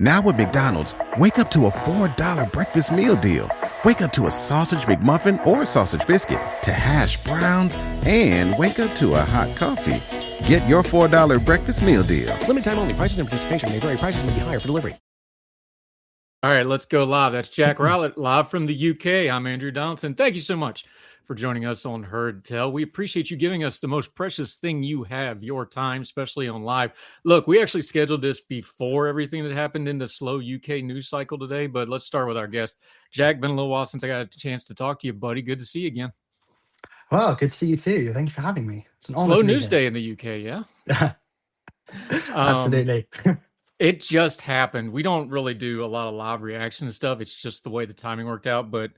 Now with McDonald's, wake up to a $4 breakfast meal deal. Wake up to a sausage McMuffin or sausage biscuit, to hash browns, and wake up to a hot coffee. Get your $4 breakfast meal deal. Limited time only. Prices and participation may vary. Prices may be higher for delivery. All right, let's go live. That's Jack Rowlett, live from the UK. I'm Andrew Donaldson. Thank you so much for joining us on Heard Tell. We appreciate you giving us the most precious thing you have, your time, especially on live. Look, we actually scheduled this before everything that happened in the slow UK news cycle today, but let's start with our guest. Jack, been a little while since I got a chance to talk to you, buddy. Good to see you again. Well, good to see you too. Thank you for having me. It's an honor. Slow to be news here. day in the UK, yeah? Absolutely. It just happened. We don't really do a lot of live reaction stuff. It's just the way the timing worked out. But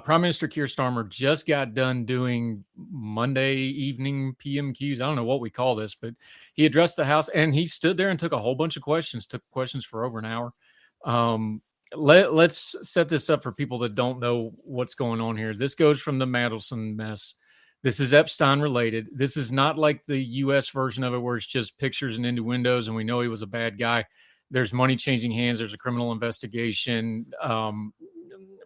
Prime Minister Keir Starmer just got done doing Monday evening PM Qs. I don't know what we call this, but he addressed the House and he stood there and took a whole bunch of questions, took questions for over an hour. Let's set this up for people that don't know what's going on here. This goes from the Mandelson mess. This is Epstein related. This is not like the U.S. version of it where it's just pictures and innuendos and we know he was a bad guy. There's money changing hands. There's a criminal investigation.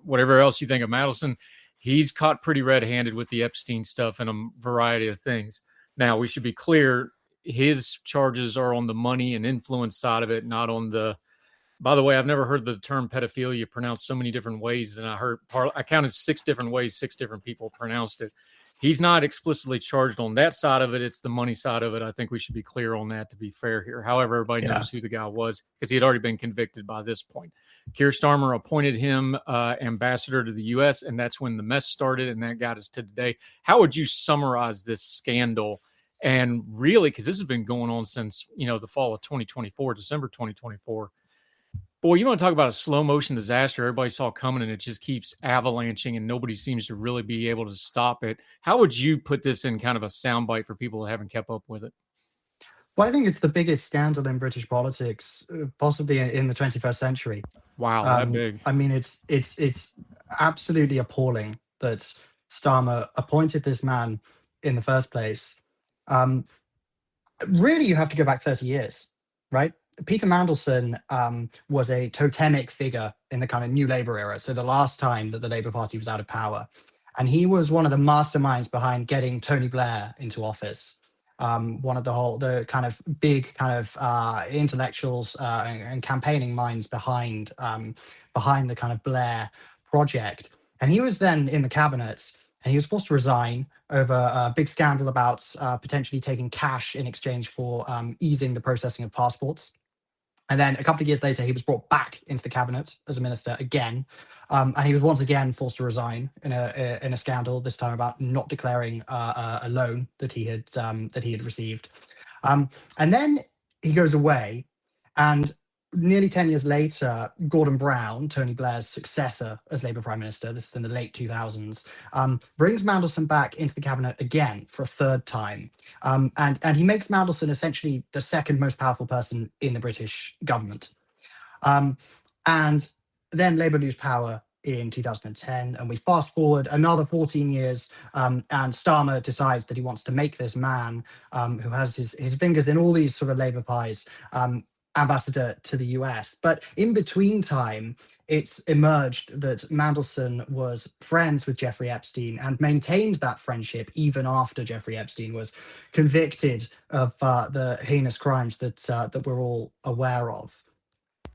Whatever else you think of Mandelson, he's caught pretty red-handed with the Epstein stuff and a variety of things. Now, we should be clear, his charges are on the money and influence side of it, not on the... By the way, I've never heard the term pedophilia pronounced so many different ways than I heard. I counted 6 different ways, 6 different people pronounced it. He's not explicitly charged on that side of it. It's the money side of it. I think we should be clear on that to be fair here. However, everybody knows who the guy was because he had already been convicted by this point. Keir Starmer appointed him ambassador to the U.S., and that's when the mess started, and that got us to today. How would you summarize this scandal? And really, because this has been going on since, the fall of 2024, December 2024. Boy, you want to talk about a slow motion disaster everybody saw coming and it just keeps avalanching and nobody seems to really be able to stop it. How would you put this in kind of a soundbite for people that haven't kept up with it? Well, I think it's the biggest scandal in British politics, possibly in the 21st century. Wow, that big. I mean, it's absolutely appalling that Starmer appointed this man in the first place. Really, you have to go back 30 years, right? Peter Mandelson was a totemic figure in the kind of New Labour era, so the last time that the Labour Party was out of power. And he was one of the masterminds behind getting Tony Blair into office. One of the kind of big kind of intellectuals and campaigning minds behind the kind of Blair project. And he was then in the cabinet and he was forced to resign over a big scandal about potentially taking cash in exchange for easing the processing of passports. And then a couple of years later, he was brought back into the cabinet as a minister again, and he was once again forced to resign in a scandal. This time about not declaring a loan that he had received, and then he goes away, and nearly 10 years later, Gordon Brown, Tony Blair's successor as Labour Prime Minister, this is in the late 2000s, brings Mandelson back into the cabinet again for a third time. And he makes Mandelson essentially the second most powerful person in the British government. And then Labour lose power in 2010, and we fast forward another 14 years, and Starmer decides that he wants to make this man who has his fingers in all these sort of Labour pies, ambassador to the US. But in between time, it's emerged that Mandelson was friends with Jeffrey Epstein and maintained that friendship even after Jeffrey Epstein was convicted of the heinous crimes that we're all aware of.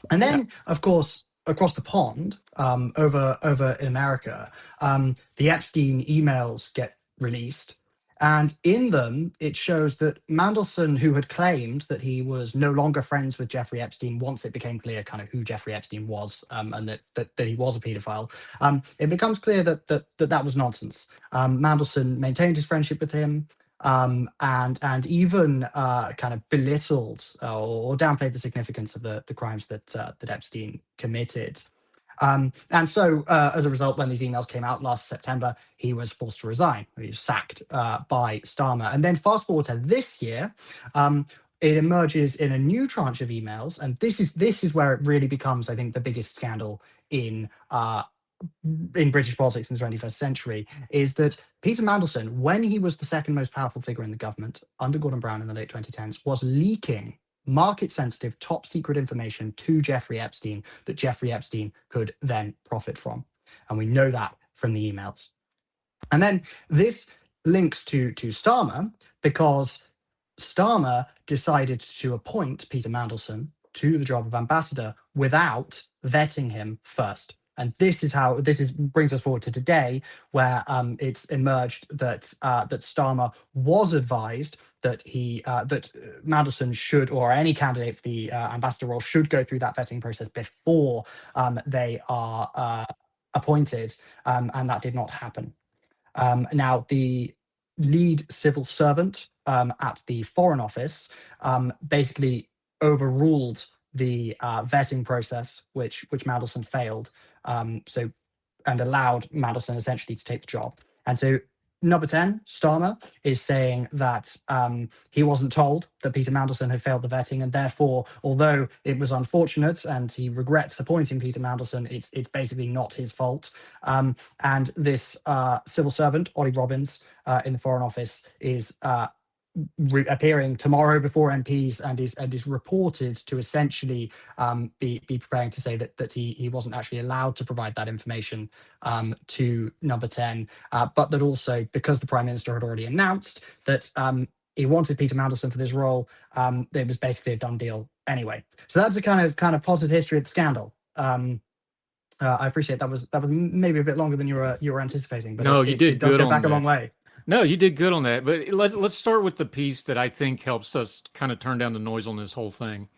And then, of course, across the pond, over in America, the Epstein emails get released. And in them, it shows that Mandelson, who had claimed that he was no longer friends with Jeffrey Epstein once it became clear kind of who Jeffrey Epstein was, and that he was a paedophile, it becomes clear that was nonsense. Mandelson maintained his friendship with him, and even kind of belittled or downplayed the significance of the crimes that Epstein committed. And so, as a result, when these emails came out last September, he was forced to resign. He was sacked by Starmer. And then fast forward to this year, it emerges in a new tranche of emails. And this is where it really becomes, I think, the biggest scandal in British politics in the 21st century, is that Peter Mandelson, when he was the second most powerful figure in the government under Gordon Brown in the late 2010s, was leaking market sensitive, top secret information to Jeffrey Epstein that Jeffrey Epstein could then profit from. And we know that from the emails. And then this links to Starmer, because Starmer decided to appoint Peter Mandelson to the job of ambassador without vetting him first. And this brings us forward to today, where it's emerged that that Starmer was advised that that Mandelson should, or any candidate for the ambassador role, should go through that vetting process before they are appointed, and that did not happen. Now, the lead civil servant at the Foreign Office basically overruled the vetting process, which Mandelson failed, and allowed Mandelson essentially to take the job. And so number 10, Starmer, is saying that he wasn't told that Peter Mandelson had failed the vetting, and therefore, although it was unfortunate and he regrets appointing Peter Mandelson, it's basically not his fault. And this civil servant, Ollie Robbins, in the Foreign Office, is appearing tomorrow before MPs, and is reported to essentially be preparing to say that he wasn't actually allowed to provide that information to number 10, but that also, because the Prime Minister had already announced that he wanted Peter Mandelson for this role, it was basically a done deal anyway. So that's a kind of positive history of the scandal. I appreciate that was maybe a bit longer than you were anticipating, but no, you did it does good go on back that. a long way. No, you did good on that. But let's start with the piece that I think helps us kind of turn down the noise on this whole thing.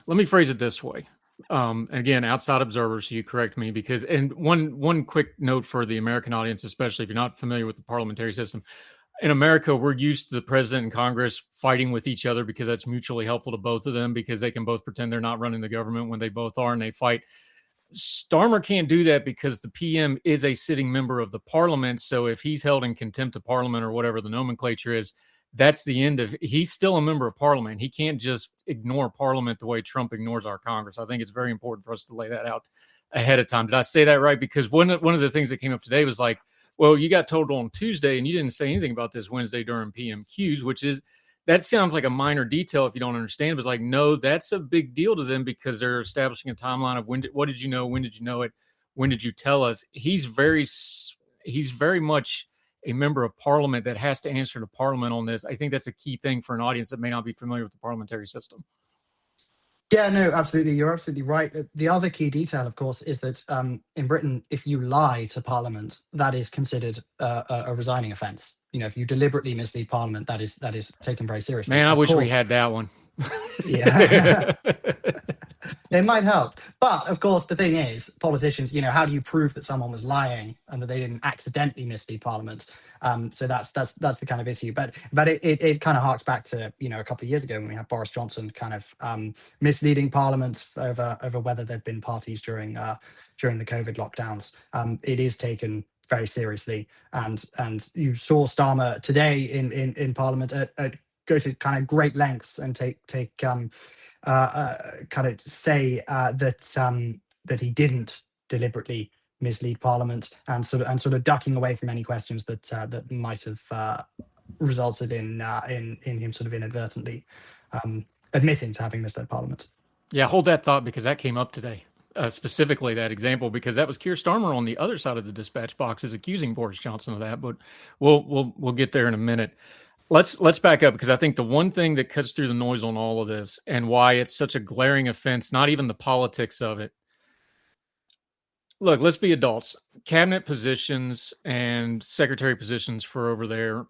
Let me phrase it this way. Again, outside observers, so you correct me, because, and one quick note for the American audience, especially if you're not familiar with the parliamentary system. In America, we're used to the president and Congress fighting with each other because that's mutually helpful to both of them, because they can both pretend they're not running the government when they both are, and they fight. Starmer can't do that because the PM is a sitting member of the parliament. So if he's held in contempt of parliament, or whatever the nomenclature is, that's the end of, he's still a member of parliament. He can't just ignore parliament the way Trump ignores our Congress. I think it's very important for us to lay that out ahead of time. Did I say that right? Because one of the things that came up today was like, well, you got told on Tuesday and you didn't say anything about this Wednesday during PMQs, which is, that sounds like a minor detail if you don't understand, but it's like, no, that's a big deal to them, because they're establishing a timeline of what did you know? When did you know it? When did you tell us? He's very much a member of parliament that has to answer to parliament on this. I think that's a key thing for an audience that may not be familiar with the parliamentary system. Yeah, no, absolutely. You're absolutely right. The other key detail, of course, is that in Britain, if you lie to Parliament, that is considered a resigning offence. You know, if you deliberately mislead Parliament, that is taken very seriously. Man, I wish we had that one. Yeah. It might help. But of course, the thing is, politicians, you know, how do you prove that someone was lying and that they didn't accidentally mislead Parliament? So that's the kind of issue. But it kind of harks back to, you know, a couple of years ago when we had Boris Johnson kind of misleading Parliament over whether there'd been parties during the COVID lockdowns. It is taken very seriously, and you saw Starmer today in Parliament go to kind of great lengths and kind of say that he didn't deliberately mislead Parliament, and sort of ducking away from any questions that might have resulted in him sort of inadvertently admitting to having misled Parliament. Yeah, hold that thought, because that came up today. Specifically that example, because that was Keir Starmer on the other side of the dispatch boxes accusing Boris Johnson of that. But we'll get there in a minute. Let's back up, because I think the one thing that cuts through the noise on all of this, and why it's such a glaring offense, not even the politics of it. Look, let's be adults. Cabinet positions and secretary positions for over there,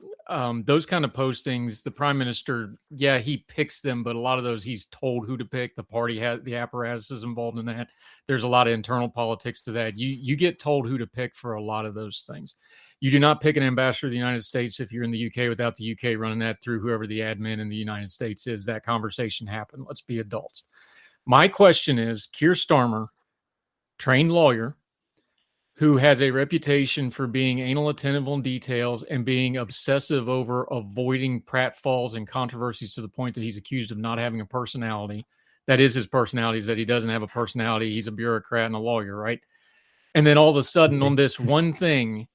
those kind of postings, the prime minister, yeah, he picks them, but a lot of those he's told who to pick. The party has, the apparatus is involved in that. There's a lot of internal politics to that. You get told who to pick for a lot of those things. You do not pick an ambassador of the United States if you're in the UK without the UK running that through whoever the admin in the United States is. That conversation happened. Let's be adults. My question is, Keir Starmer, trained lawyer, who has a reputation for being anal attentive on details and being obsessive over avoiding pratfalls and controversies to the point that he's accused of not having a personality. That is his personality, is that he doesn't have a personality. He's a bureaucrat and a lawyer, right? And then all of a sudden on this one thing,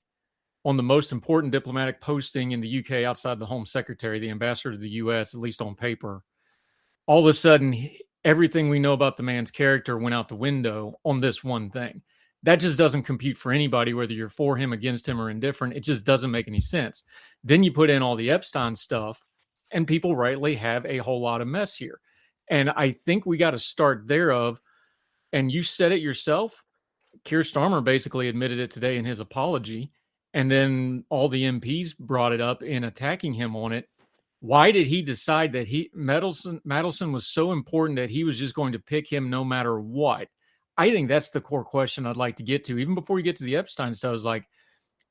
on the most important diplomatic posting in the UK outside the Home Secretary, the ambassador to the US, at least on paper, all of a sudden, everything we know about the man's character went out the window on this one thing. That just doesn't compute for anybody, whether you're for him, against him, or indifferent. It just doesn't make any sense. Then you put in all the Epstein stuff, and people rightly have a whole lot of mess here. And I think we got to start there of, and you said it yourself, Keir Starmer basically admitted it today in his apology, and then all the MPs brought it up in attacking him on it. Why did he decide that Mandelson was so important that he was just going to pick him no matter what? I think that's the core question I'd like to get to. Even before you get to the Epstein stuff,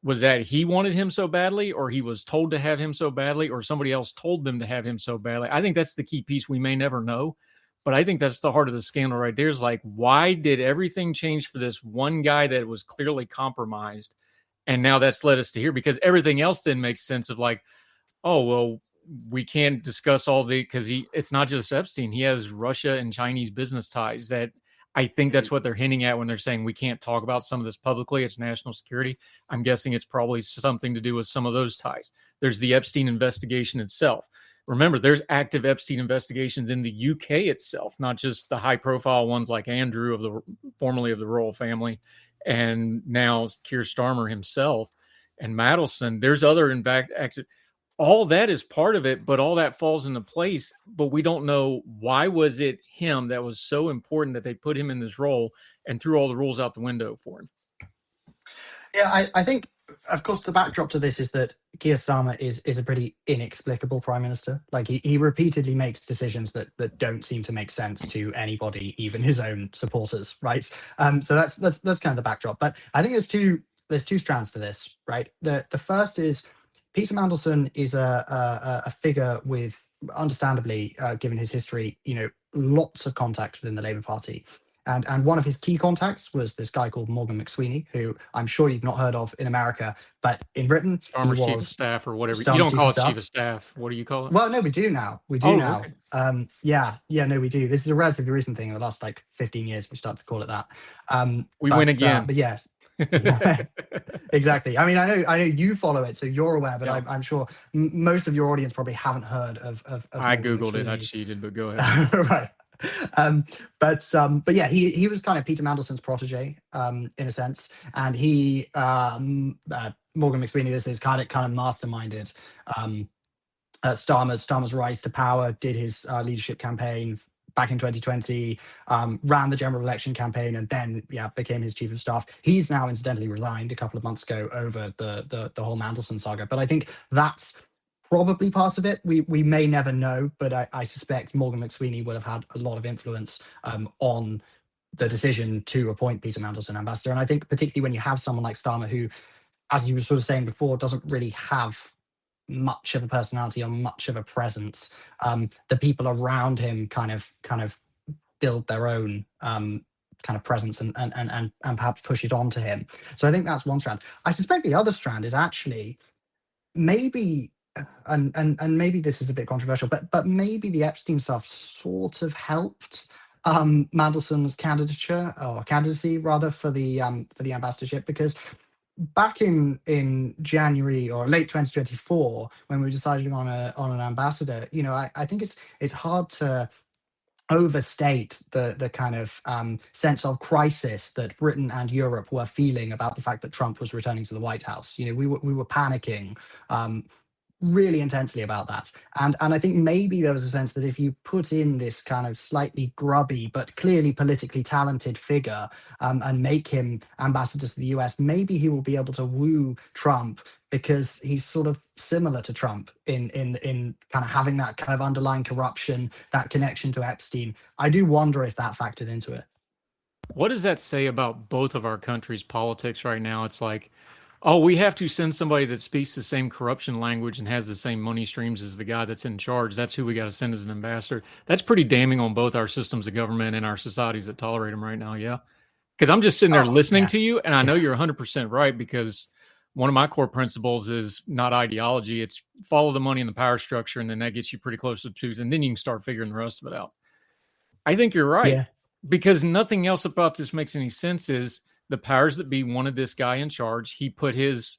was that he wanted him so badly, or he was told to have him so badly, or somebody else told them to have him so badly? I think that's the key piece we may never know. But I think that's the heart of the scandal right there, is like, why did everything change for this one guy that was clearly compromised? And now that's led us to here, because everything else then makes sense of like, oh, well, we can't discuss all because it's not just Epstein. He has Russia and Chinese business ties that I think that's what they're hinting at when they're saying we can't talk about some of this publicly. It's national security. I'm guessing it's probably something to do with some of those ties. There's the Epstein investigation itself. Remember, there's active Epstein investigations in the UK itself, not just the high profile ones like Andrew formerly of the royal family, and now Keir Starmer himself and Mandelson. There's other active. All that is part of it, but all that falls into place. But we don't know, why was it him that was so important that they put him in this role and threw all the rules out the window for him? Yeah, I think, of course, the backdrop to this is that Keir Starmer is a pretty inexplicable prime minister. Like, he repeatedly makes decisions that don't seem to make sense to anybody, even his own supporters, right? So that's kind of the backdrop. But I think there's two strands to this, right? The first is, Peter Mandelson is a figure with, understandably, given his history, lots of contacts within the Labour Party. And one of his key contacts was this guy called Morgan McSweeney, who I'm sure you've not heard of in America, but in Britain, Starmer's chief of staff or whatever. You don't call it chief of staff. What do you call it? Well, no, we do now. We do now. Okay. No, we do. This is a relatively recent thing. In the last 15 years, we started to call it that. We win again. But yes. Exactly. I mean, I know you follow it, so you're aware, but yeah. I'm sure most of your audience probably haven't heard of I Googled it. I cheated, but go ahead. Right. But yeah, he was kind of Peter Mandelson's protege, in a sense, and he Morgan McSweeney, this is kind of masterminded Starmer's rise to power, did his leadership campaign back in 2020, ran the general election campaign, and then became his chief of staff. He's now incidentally resigned a couple of months ago over the whole Mandelson saga. But I think that's probably part of it. We may never know, but I suspect Morgan McSweeney would have had a lot of influence on the decision to appoint Peter Mandelson ambassador. And I think particularly when you have someone like Starmer, who, as you were sort of saying before, doesn't really have much of a personality or much of a presence, the people around him kind of build their own kind of presence and perhaps push it onto him. So I think that's one strand. I suspect the other strand is actually maybe, and maybe this is a bit controversial, but maybe the Epstein stuff sort of helped Mandelson's candidacy rather for the ambassadorship, because back in January or late 2024, when we were deciding on an ambassador, I think it's hard to overstate the kind of sense of crisis that Britain and Europe were feeling about the fact that Trump was returning to the White House. We were panicking really intensely about that. And I think maybe there was a sense that if you put in this kind of slightly grubby but clearly politically talented figure and make him ambassador to the US, maybe he will be able to woo Trump, because he's sort of similar to Trump in kind of having that kind of underlying corruption, that connection to Epstein. I do wonder if that factored into it. What does that say about both of our countries' politics right now? It's like, oh, we have to send somebody that speaks the same corruption language and has the same money streams as the guy that's in charge. That's who we got to send as an ambassador. That's pretty damning on both our systems of government and our societies that tolerate them right now. Yeah. Because I'm just sitting there listening to you, and I know you're 100% right, because one of my core principles is not ideology. It's follow the money and the power structure, and then that gets you pretty close to the truth, and then you can start figuring the rest of it out. I think you're right, because nothing else about this makes any sense. Is the powers that be wanted this guy in charge. He put his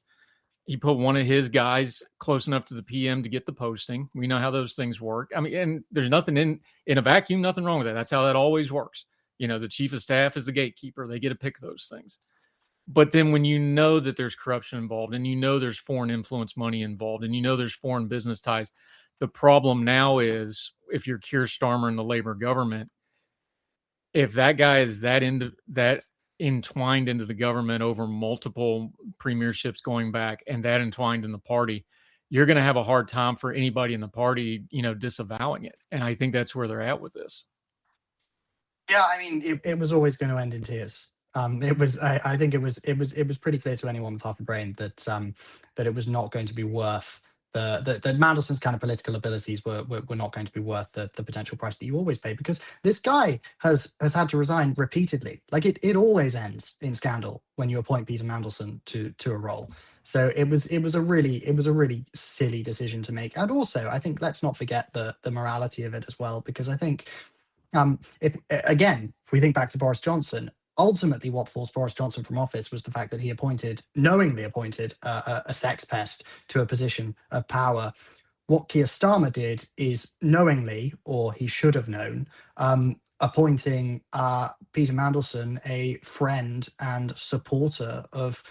He put one of his guys close enough to the PM to get the posting. We know how those things work. I mean, and there's nothing in a vacuum, nothing wrong with that. That's how that always works. The chief of staff is the gatekeeper. They get to pick those things. But then when you know that there's corruption involved, and there's foreign influence money involved, and there's foreign business ties, the problem now is, if you're Keir Starmer in the Labour government, if that guy is that entwined into the government over multiple premierships going back, and that entwined in the party, you're going to have a hard time for anybody in the party, disavowing it. And I think that's where they're at with this. Yeah, I mean, it was always going to end in tears. I think it was pretty clear to anyone with half a brain that that it was not going to be worth that Mandelson's kind of political abilities were not going to be worth the potential price that you always pay, because this guy has had to resign repeatedly. Like, it always ends in scandal when you appoint Peter Mandelson to a role. So it was a really silly decision to make. And also, I think, let's not forget the morality of it as well, because I think if we think back to Boris Johnson, ultimately what forced Boris Johnson from office was the fact that he knowingly appointed a sex pest to a position of power. What Keir Starmer did is knowingly, or he should have known, appointing Peter Mandelson, a friend and supporter of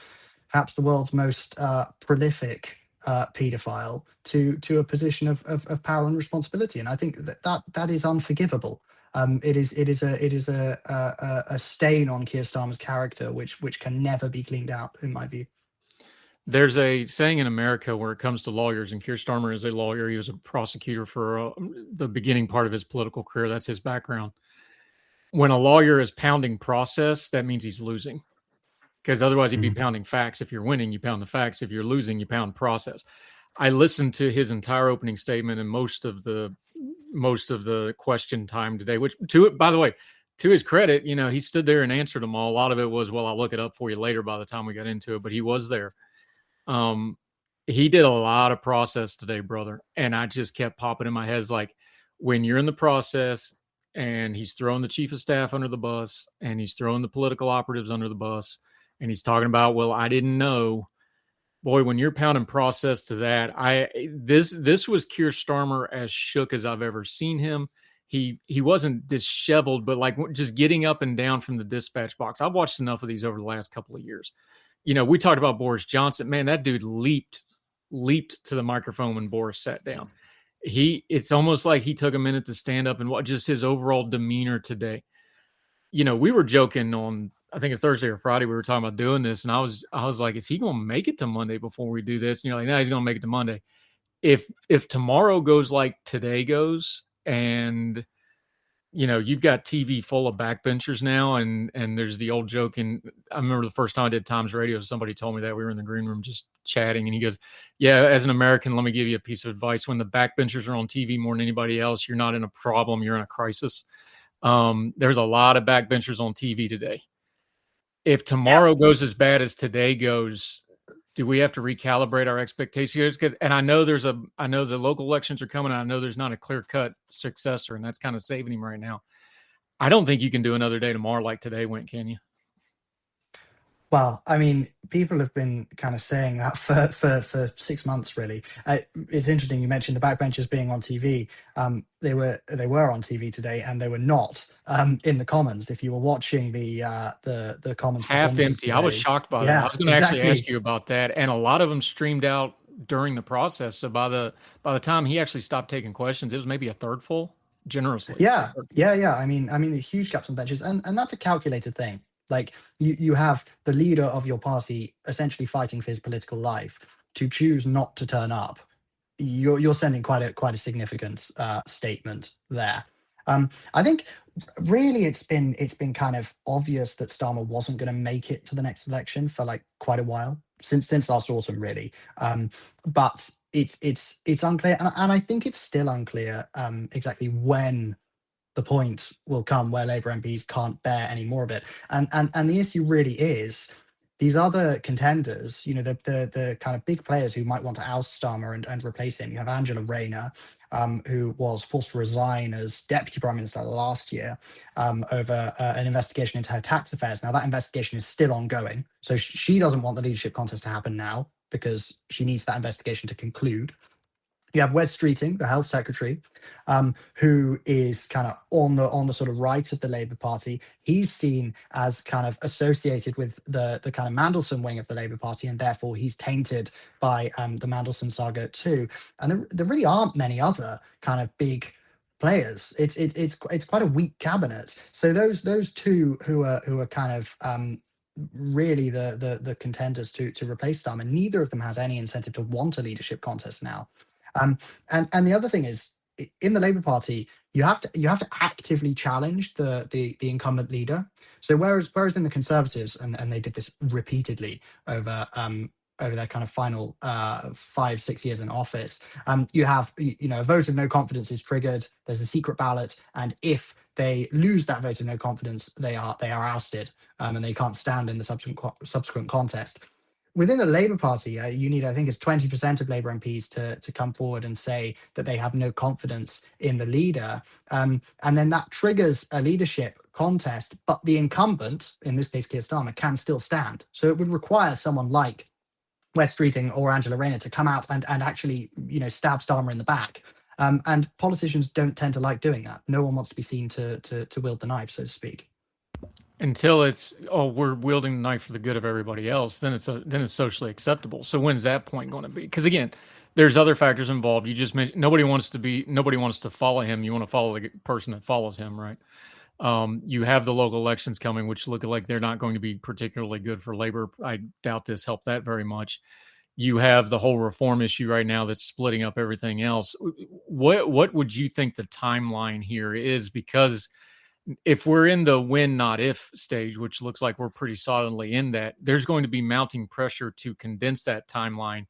perhaps the world's most prolific paedophile, to a position of power and responsibility. And I think that is unforgivable. It is a stain on Keir Starmer's character, which can never be cleaned out, in my view. There's a saying in America where it comes to lawyers, and Keir Starmer is a lawyer. He was a prosecutor for the beginning part of his political career. That's his background. When a lawyer is pounding process, that means he's losing, because otherwise he'd be pounding facts. If you're winning, you pound the facts. If you're losing, you pound process. I listened to his entire opening statement and most of the question time today, which, by the way, to his credit, he stood there and answered them all. A lot of it was, well, I'll look it up for you later by the time we got into it, but he was there. He did a lot of process today, brother. And I just kept popping in my head, like, when you're in the process and he's throwing the chief of staff under the bus and he's throwing the political operatives under the bus and he's talking about, well, I didn't know. Boy, when you're pounding process to that, this was Keir Starmer as shook as I've ever seen him. He wasn't disheveled, but like just getting up and down from the dispatch box. I've watched enough of these over the last couple of years. We talked about Boris Johnson. Man, that dude leaped to the microphone when Boris sat down. It's almost like he took a minute to stand up, and what just his overall demeanor today. We were joking on, I think it's Thursday or Friday, we were talking about doing this, and I was like, is he going to make it to Monday before we do this? And you're like, no, he's going to make it to Monday. If tomorrow goes like today goes, and you've got TV full of backbenchers now, and there's the old joke, and I remember the first time I did Times Radio, somebody told me that we were in the green room just chatting, and he goes, yeah, as an American, let me give you a piece of advice. When the backbenchers are on TV more than anybody else, you're not in a problem, you're in a crisis. There's a lot of backbenchers on TV today. If tomorrow goes as bad as today goes, do we have to recalibrate our expectations? And I know the local elections are coming, and I know there's not a clear-cut successor, and that's kind of saving him right now. I don't think you can do another day tomorrow like today went, can you? Well, I mean, people have been kind of saying that for 6 months, really. It's interesting you mentioned the backbenchers being on TV. They were on TV today, and they were not in the Commons. If you were watching the Commons, half empty. Today, I was shocked by that. I was going to actually ask you about that, and a lot of them streamed out during the process. So by the time he actually stopped taking questions, it was maybe a third full, generously. Yeah. I mean, the huge gaps on benches, and that's a calculated thing. Like, you have the leader of your party essentially fighting for his political life to choose not to turn up. You're sending quite a significant statement there. I think really it's been kind of obvious that Starmer wasn't going to make it to the next election for like quite a while, since last autumn, really. But it's unclear, and I think it's still unclear exactly when the point will come where Labour MPs can't bear any more of it. And the issue really is these other contenders, the kind of big players who might want to oust Starmer and replace him. You have Angela Rayner, who was forced to resign as Deputy Prime Minister last year over an investigation into her tax affairs. Now, that investigation is still ongoing. So she doesn't want the leadership contest to happen now, because she needs that investigation to conclude. You have Wes Streeting, the health secretary, who is kind of on the sort of right of the Labour Party. He's seen as kind of associated with the kind of Mandelson wing of the Labour Party, and therefore he's tainted by the Mandelson saga too. And there really aren't many other kind of big players. It's quite a weak cabinet. So those two who are kind of really the contenders to replace Starmer, neither of them has any incentive to want a leadership contest now. And the other thing is, in the Labour Party, you have to actively challenge the incumbent leader. So whereas in the Conservatives, and they did this repeatedly over their kind of final 5-6 years in office, you have a vote of no confidence is triggered. There's a secret ballot, and if they lose that vote of no confidence, they are ousted, and they can't stand in the subsequent contest. Within the Labour Party, you need, I think, it's 20% of Labour MPs to come forward and say that they have no confidence in the leader. And then that triggers a leadership contest, but the incumbent, in this case, Keir Starmer, can still stand. So it would require someone like Wes Streeting or Angela Rayner to come out and actually, stab Starmer in the back. And politicians don't tend to like doing that. No one wants to be seen to wield the knife, so to speak. Until it's, we're wielding the knife for the good of everybody else, then it's socially acceptable. So when's that point going to be? Because again, there's other factors involved. You just mentioned nobody wants to follow him. You want to follow the person that follows him, right? You have the local elections coming, which look like they're not going to be particularly good for Labor. I doubt this helped that very much. You have the whole reform issue right now that's splitting up everything else. What would you think the timeline here is? Because if we're in the when, not if stage, which looks like we're pretty solidly in that, there's going to be mounting pressure to condense that timeline.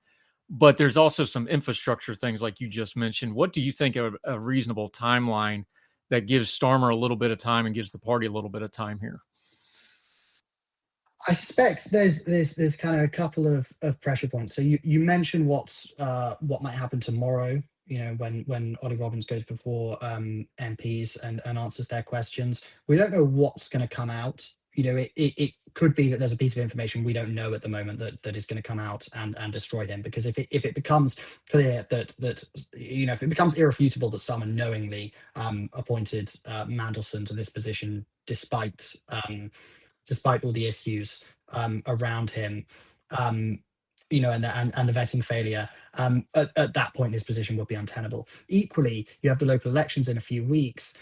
But there's also some infrastructure things like you just mentioned. What do you think of a reasonable timeline that gives Starmer a little bit of time and gives the party a little bit of time here? I suspect there's kind of a couple of pressure points. So you mentioned what might happen tomorrow, when Ollie Robbins goes before MPs and answers their questions. We don't know what's going to come out. It could be that there's a piece of information we don't know at the moment that is going to come out and destroy him. Because if it becomes clear that if it becomes irrefutable that Starmer knowingly appointed Mandelson to this position despite all the issues around him, and the vetting failure, at that point, his position would be untenable. Equally, you have the local elections in a few weeks.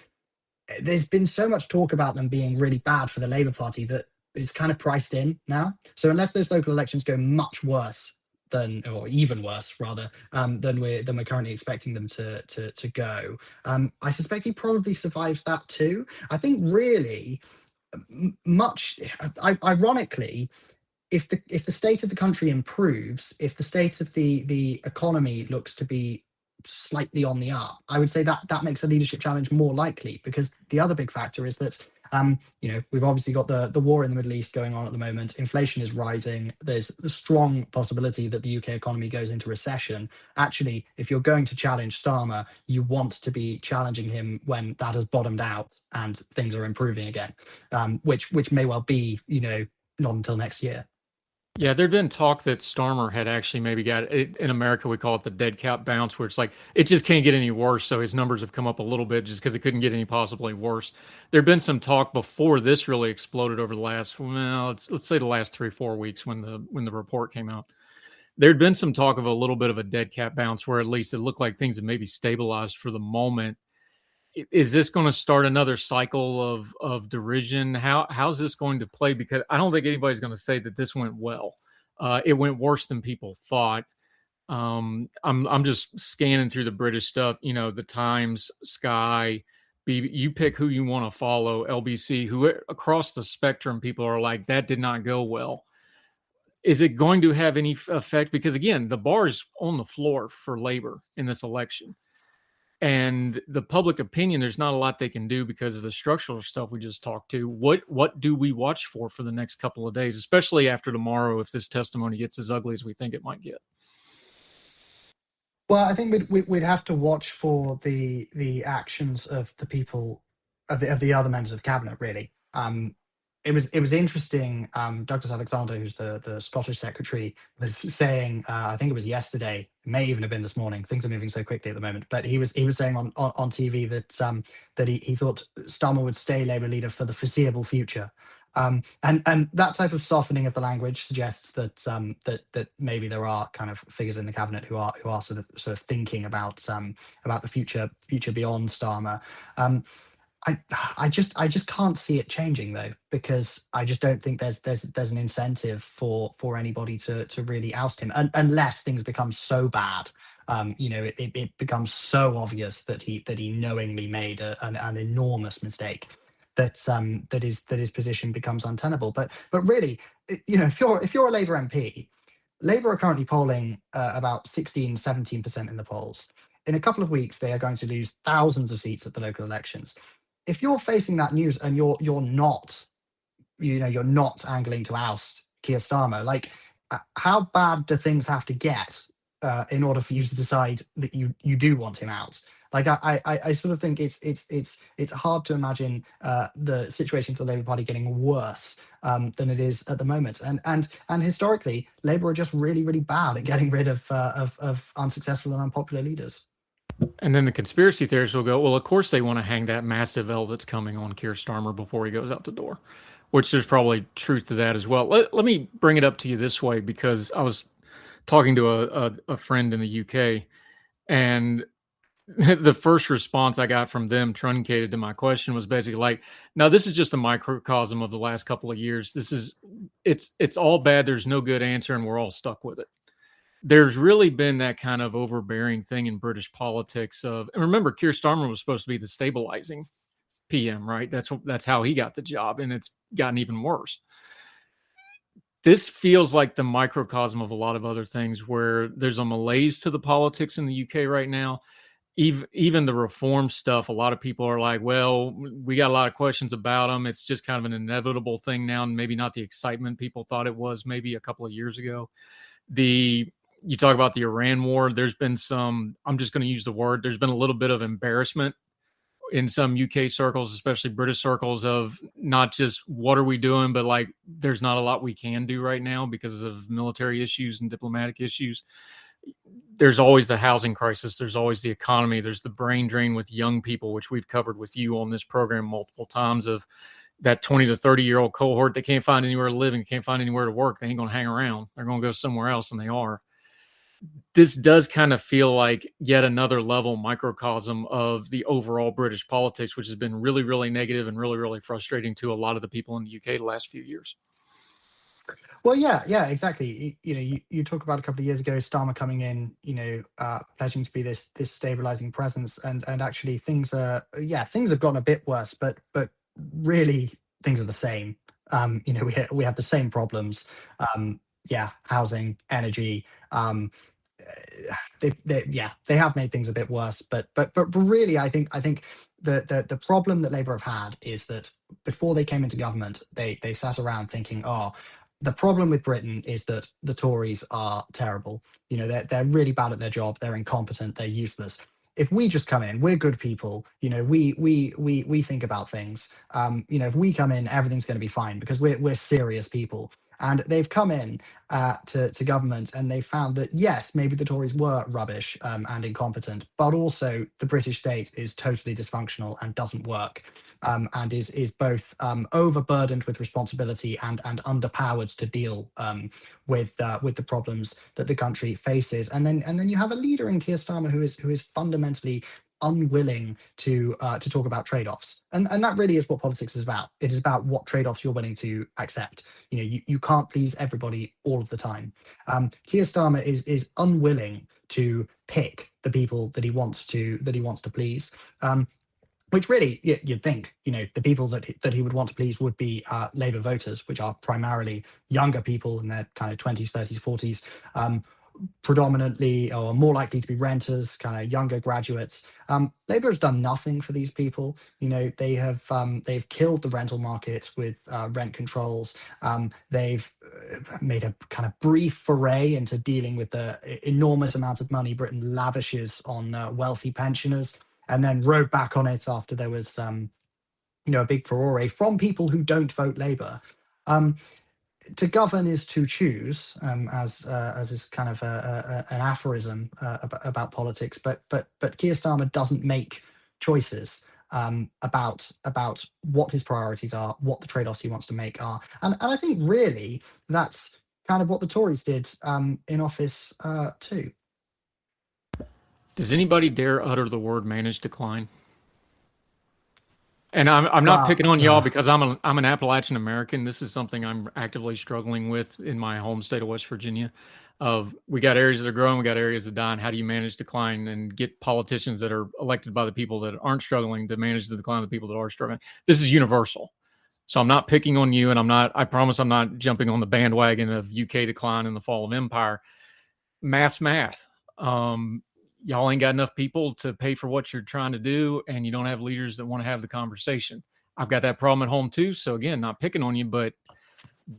There's been so much talk about them being really bad for the Labour Party that it's kind of priced in now. So unless those local elections go much worse or even worse rather, than we're currently expecting them to go, I suspect he probably survives that too. I think really ironically, if the state of the country improves, if the state of the economy looks to be slightly on the up, I would say that makes a leadership challenge more likely, because the other big factor is that we've obviously got the war in the Middle East going on at the moment. Inflation is rising. There's a strong possibility that the UK economy goes into recession. Actually, if you're going to challenge Starmer, you want to be challenging him when that has bottomed out and things are improving again, which may well be, not until next year. Yeah, there'd been talk that Starmer had actually maybe got it. In America, we call it the dead cat bounce, where it's like it just can't get any worse. So his numbers have come up a little bit just because it couldn't get any possibly worse. There'd been some talk before this really exploded over the last, let's say the last 3-4 weeks when the report came out. There'd been some talk of a little bit of a dead cat bounce, where at least it looked like things had maybe stabilized for the moment. Is this going to start another cycle of derision? How's this going to play? Because I don't think anybody's going to say that this went well. It went worse than people thought. I'm just scanning through the British stuff. The Times, Sky, you pick who you want to follow. LBC, who across the spectrum, people are like, that did not go well. Is it going to have any effect? Because again, the bar is on the floor for Labor in this election. And the public opinion, there's not a lot they can do because of the structural stuff we just talked to. What do we watch for the next couple of days, especially after tomorrow, if this testimony gets as ugly as we think it might get? Well, I think we'd have to watch for the actions of the people of the other members of cabinet, really. it was interesting. Douglas Alexander, who's the Scottish secretary, was saying, I think it was yesterday, it may even have been this morning. Things are moving so quickly at the moment, but he was saying on TV that he thought Starmer would stay Labour leader for the foreseeable future. And that type of softening of the language suggests that that maybe there are kind of figures in the cabinet who are sort of thinking about the future beyond Starmer. Um, I just can't see it changing though, because I just don't think there's an incentive for anybody to really oust him, unless things become so bad. It becomes so obvious that he knowingly made an enormous mistake, that his position becomes untenable. But really, if you're a Labour MP, Labour are currently polling about 16-17% in the polls. In a couple of weeks, they are going to lose thousands of seats at the local elections. If you're facing that news and you're not, you're not angling to oust Keir Starmer, like, how bad do things have to get in order for you to decide that you do want him out? Like, I sort of think it's hard to imagine the situation for the Labour Party getting worse than it is at the moment. And historically, Labour are just really, really bad at getting rid of unsuccessful and unpopular leaders. And then the conspiracy theorists will go, well, of course they want to hang that massive L that's coming on Keir Starmer before he goes out the door, which there's probably truth to that as well. Let me bring it up to you this way, because I was talking to a friend in the UK, and the first response I got from them, truncated to my question, was basically like, now this is just a microcosm of the last couple of years. It's all bad. There's no good answer, and we're all stuck with it. There's really been that kind of overbearing thing in British politics and remember, Keir Starmer was supposed to be the stabilizing PM, right? That's how he got the job, and it's gotten even worse. This feels like the microcosm of a lot of other things, where there's a malaise to the politics in the UK right now. Even the reform stuff, a lot of people are like, well, we got a lot of questions about them. It's just kind of an inevitable thing now, and maybe not the excitement people thought it was maybe a couple of years ago. You talk about the Iran war. There's been I'm just going to use the word, there's been a little bit of embarrassment in some UK circles, especially British circles, of not just what are we doing, but like, there's not a lot we can do right now because of military issues and diplomatic issues. There's always the housing crisis. There's always the economy. There's the brain drain with young people, which we've covered with you on this program multiple times, of that 20 to 30-year-old cohort that can't find anywhere to live and can't find anywhere to work. They ain't going to hang around. They're going to go somewhere else, and they are. This does kind of feel like yet another level microcosm of the overall British politics, which has been really, really negative and really, really frustrating to a lot of the people in the UK the last few years. Well, yeah, exactly. You talk about a couple of years ago, Starmer coming in, pledging to be this stabilizing presence, and actually things have gotten a bit worse, but really things are the same. We have the same problems. Housing, energy. They have made things a bit worse, but really, I think the problem that Labour have had is that before they came into government, they sat around thinking, oh, the problem with Britain is that the Tories are terrible. They're really bad at their job. They're incompetent. They're useless. If we just come in, we're good people. We think about things. If we come in, everything's going to be fine because we're serious people. And they've come in to government, and they found that, yes, maybe the Tories were rubbish and incompetent, but also the British state is totally dysfunctional and doesn't work, and is both overburdened with responsibility and underpowered to deal with the problems that the country faces. And then you have a leader in Keir Starmer who is fundamentally unwilling to talk about trade-offs, and that really is what politics is about. It is about what trade-offs you're willing to accept. You can't please everybody all of the time. Keir Starmer is unwilling to pick the people that he wants to please. Which really, you'd think, the people that he would want to please would be Labour voters, which are primarily younger people in their kind of 20s, 30s, 40s. Predominantly, or more likely to be renters, kind of younger graduates. Labour has done nothing for these people. They've killed the rental market with rent controls. They've made a kind of brief foray into dealing with the enormous amount of money Britain lavishes on wealthy pensioners, and then rode back on it after there was a big furore from people who don't vote Labour. To govern is to choose, as is kind of an aphorism about politics. But Keir Starmer doesn't make choices about what his priorities are, what the trade-offs he wants to make are, and I think really that's kind of what the Tories did in office too. Does anybody dare utter the word managed decline? And I'm not picking on y'all because I'm an Appalachian American. This is something I'm actively struggling with in my home state of West Virginia. We got areas that are growing, we got areas that are dying. How do you manage decline and get politicians that are elected by the people that aren't struggling to manage the decline of the people that are struggling? This is universal. So I'm not picking on you, and I promise I'm not jumping on the bandwagon of UK decline and the fall of empire. Math. Y'all ain't got enough people to pay for what you're trying to do, and you don't have leaders that want to have the conversation. I've got that problem at home too. So again, not picking on you, but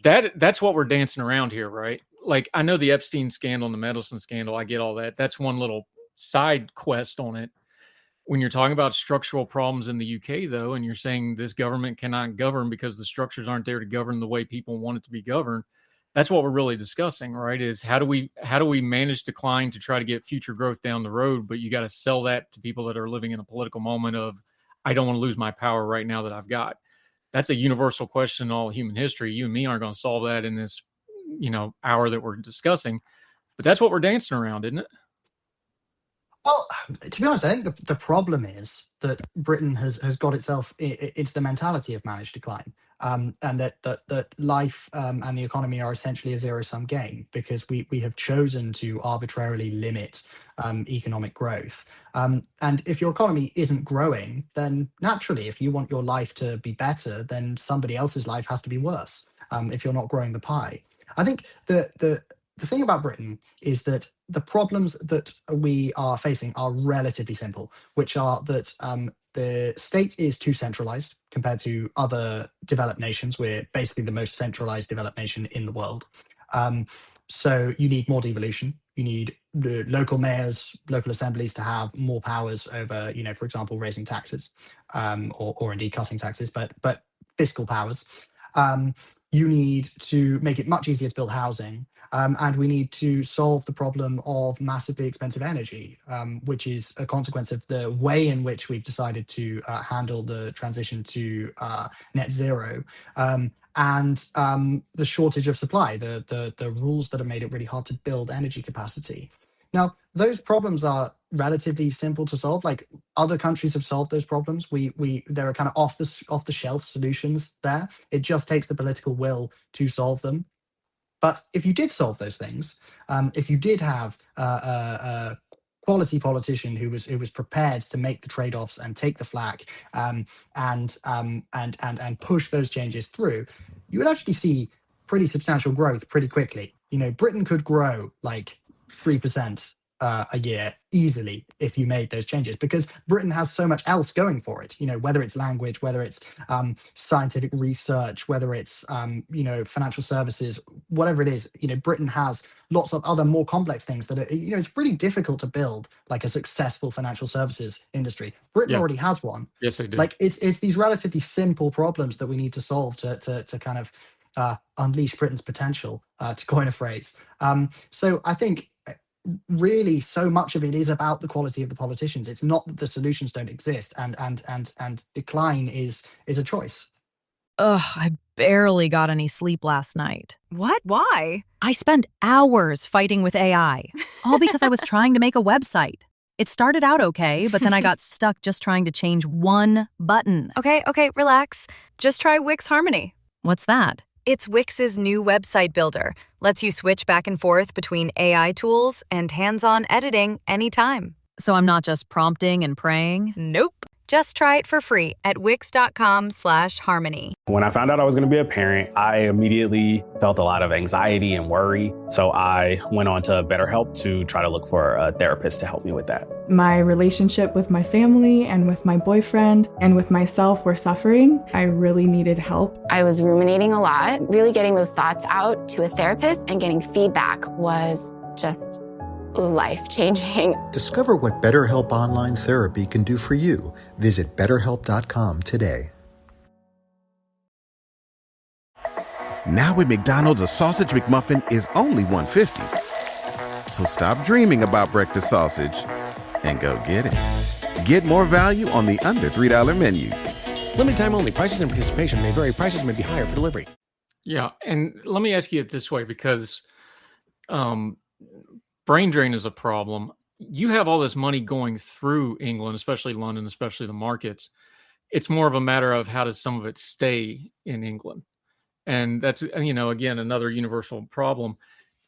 that's what we're dancing around here, right? Like, I know the Epstein scandal and the Mandelson scandal. I get all that. That's one little side quest on it. When you're talking about structural problems in the UK, though, and you're saying this government cannot govern because the structures aren't there to govern the way people want it to be governed, that's what we're really discussing, right? Is how do we manage decline to try to get future growth down the road? But you got to sell that to people that are living in a political moment of, I don't want to lose my power right now that I've got. That's a universal question in all human history. You and me aren't going to solve that in this, hour that we're discussing. But that's what we're dancing around, isn't it? Well, to be honest, I think the problem is that Britain has got itself into the mentality of managed decline, and that life and the economy are essentially a zero-sum game because we have chosen to arbitrarily limit economic growth. And if your economy isn't growing, then naturally, if you want your life to be better, then somebody else's life has to be worse if you're not growing the pie. I think the thing about Britain is that the problems that we are facing are relatively simple, which are that the state is too centralized compared to other developed nations. We're basically the most centralized developed nation in the world. So you need more devolution. You need the local mayors, local assemblies to have more powers over, for example, raising taxes or indeed cutting taxes, but fiscal powers. You need to make it much easier to build housing. And we need to solve the problem of massively expensive energy, which is a consequence of the way in which we've decided to handle the transition to net zero, and the shortage of supply, the rules that have made it really hard to build energy capacity. Now, those problems are relatively simple to solve. Like, other countries have solved those problems. There are kind of off the shelf solutions there. It just takes the political will to solve them. But if you did solve those things, if you did have a quality politician who was prepared to make the trade-offs and take the flak and push those changes through, you would actually see pretty substantial growth pretty quickly. Britain could grow like 3% a year easily if you made those changes, because Britain has so much else going for it, whether it's language, whether it's scientific research, whether it's financial services, whatever it is. Britain has lots of other more complex things that are, it's pretty difficult to build like a successful financial services industry. Britain already has one. Yes, they do. Like, it's these relatively simple problems that we need to solve to kind of unleash Britain's potential, to coin a phrase. So I think really so much of it is about the quality of the politicians. It's not that the solutions don't exist, and decline is a choice. Ugh, I barely got any sleep last night. What? Why? I spent hours fighting with AI, all because I was trying to make a website. It started out okay, but then I got stuck just trying to change one button. Okay, relax. Just try Wix Harmony. What's that? It's Wix's new website builder. Lets you switch back and forth between AI tools and hands-on editing anytime. So I'm not just prompting and praying? Nope. Just try it for free at wix.com/harmony. When I found out I was going to be a parent, I immediately felt a lot of anxiety and worry. So I went on to BetterHelp to try to look for a therapist to help me with that. My relationship with my family and with my boyfriend and with myself were suffering. I really needed help. I was ruminating a lot. Really getting those thoughts out to a therapist and getting feedback was just life-changing. Discover what BetterHelp Online Therapy can do for you. Visit BetterHelp.com today. Now at McDonald's, a sausage McMuffin is only $1.50. So stop dreaming about breakfast sausage and go get it. Get more value on the under $3 menu. Limited time only. Prices and participation may vary. Prices may be higher for delivery. Yeah, and let me ask you it this way, because brain drain is a problem. You have all this money going through England, especially London, especially the markets. It's more of a matter of how does some of it stay in England? And that's, again, another universal problem.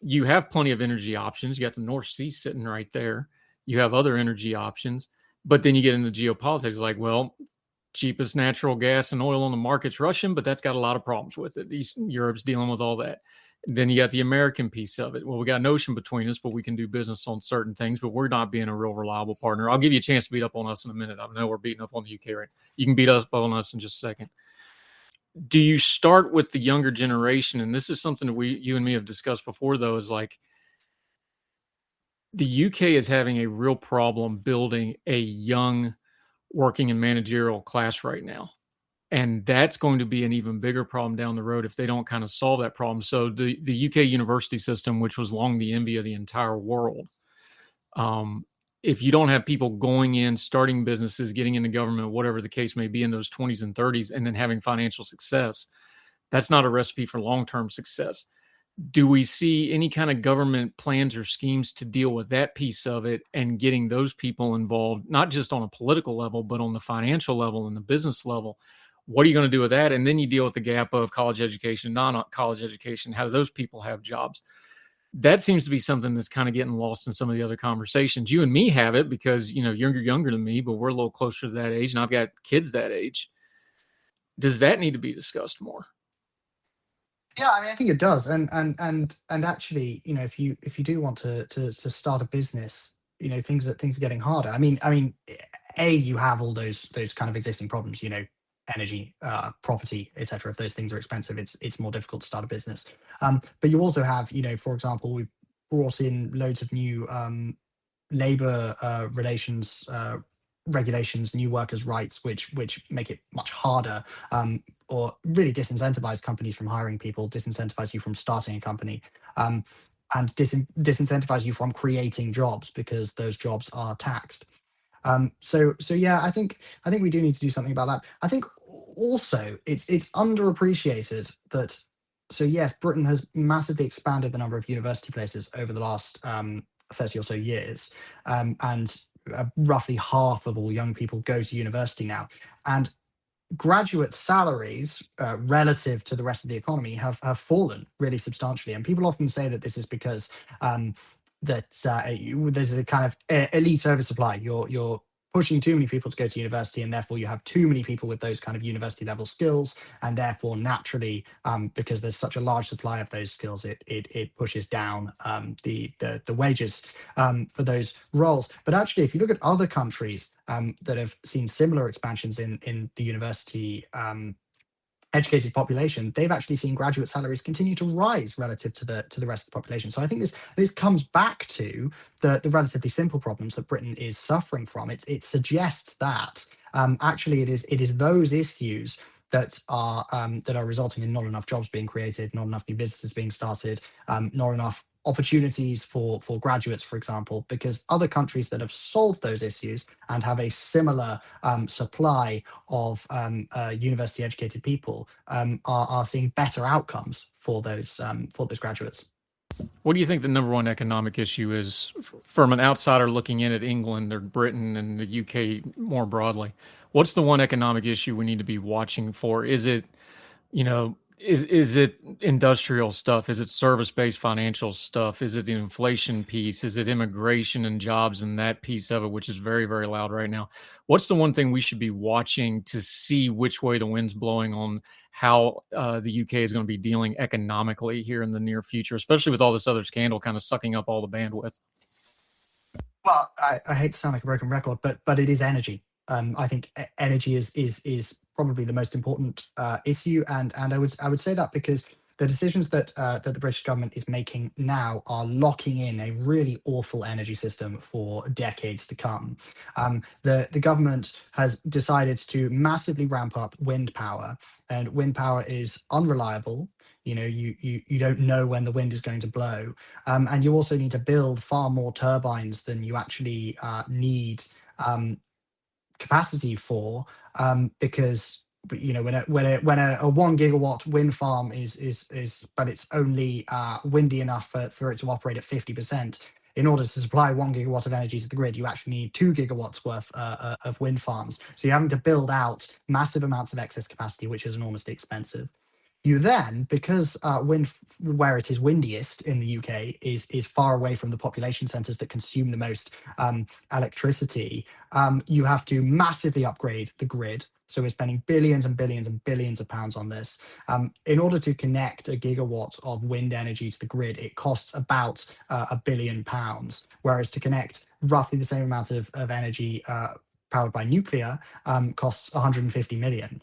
You have plenty of energy options. You got the North Sea sitting right there. You have other energy options, but then you get into geopolitics like, well, cheapest natural gas and oil on the market's Russian, but that's got a lot of problems with it. Europe's dealing with all that. Then you got the American piece of it. Well, we got an ocean between us, but we can do business on certain things, but we're not being a real reliable partner. I'll give you a chance to beat up on us in a minute. I know we're beating up on the UK, right? You can beat up on us in just a second. Do you start with the younger generation? And this is something that you and me have discussed before, though, is like the UK is having a real problem building a young working and managerial class right now. And that's going to be an even bigger problem down the road if they don't kind of solve that problem. So the UK university system, which was long the envy of the entire world, if you don't have people going in, starting businesses, getting into government, whatever the case may be in those 20s and 30s, and then having financial success, that's not a recipe for long-term success. Do we see any kind of government plans or schemes to deal with that piece of it and getting those people involved, not just on a political level, but on the financial level and the business level? What are you going to do with that? And then you deal with the gap of college education, non-college education. How do those people have jobs? That seems to be something that's kind of getting lost in some of the other conversations. You and me have it because, you're younger than me, but we're a little closer to that age, and I've got kids that age. Does that need to be discussed more? Yeah, I mean, I think it does, and actually, if you do want to start a business, things are getting harder. I mean, you have all those kind of existing problems, energy, property, etc. If those things are expensive, it's more difficult to start a business. But you also have, for example, we've brought in loads of new labor relations regulations, new workers' rights, which make it much harder, or really disincentivize companies from hiring people, disincentivize you from starting a company, and disincentivize you from creating jobs because those jobs are taxed. So yeah, I think we do need to do something about that. I think also it's underappreciated that. So yes, Britain has massively expanded the number of university places over the last 30 or so years, and roughly half of all young people go to university now, and graduate salaries relative to the rest of the economy have fallen really substantially. And people often say that this is because there's a kind of elite oversupply. You're pushing too many people to go to university, and therefore you have too many people with those kind of university level skills, and therefore naturally, because there's such a large supply of those skills, it pushes down the wages for those roles. But actually, if you look at other countries that have seen similar expansions in the university educated population, they've actually seen graduate salaries continue to rise relative to the rest of the population. So I think this comes back to the relatively simple problems that Britain is suffering from. It suggests that actually it is those issues that are resulting in not enough jobs being created, not enough new businesses being started, not enough opportunities for graduates, for example, because other countries that have solved those issues and have a similar supply of university educated people are seeing better outcomes for those graduates. What do you think the number one economic issue is from an outsider looking in at England or Britain and the UK more broadly? What's the one economic issue we need to be watching for? Is it, is it industrial stuff? Is it service-based financial stuff? Is it the inflation piece? Is it immigration and jobs and that piece of it, which is very, very loud right now? What's the one thing we should be watching to see which way the wind's blowing on how the UK is going to be dealing economically here in the near future, especially with all this other scandal kind of sucking up all the bandwidth? Well, I hate to sound like a broken record, but it is energy. I think energy is probably the most important issue, and I would say that because the decisions that that the British government is making now are locking in a really awful energy system for decades to come. The government has decided to massively ramp up wind power, and wind power is unreliable. You don't know when the wind is going to blow, and you also need to build far more turbines than you actually need capacity for, because when a 1 gigawatt wind farm is but it's only windy enough for it to operate at 50%. In order to supply 1 gigawatt of energy to the grid, you actually need 2 gigawatts worth of wind farms. So you're having to build out massive amounts of excess capacity, which is enormously expensive. You then, because wind, where it is windiest in the UK, is far away from the population centres that consume the most electricity, you have to massively upgrade the grid. So we're spending billions and billions and billions of pounds on this. In order to connect a gigawatt of wind energy to the grid, it costs about £1 billion, whereas to connect roughly the same amount of energy powered by nuclear costs 150 million.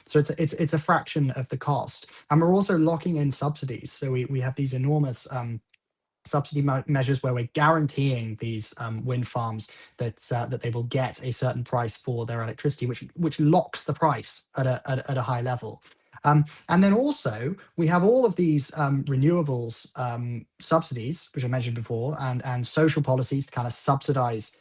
So it's a fraction of the cost. And we're also locking in subsidies. So we have these enormous subsidy measures where we're guaranteeing these wind farms that they will get a certain price for their electricity, which locks the price at a high level. And then also we have all of these renewables subsidies, which I mentioned before, and social policies to kind of subsidize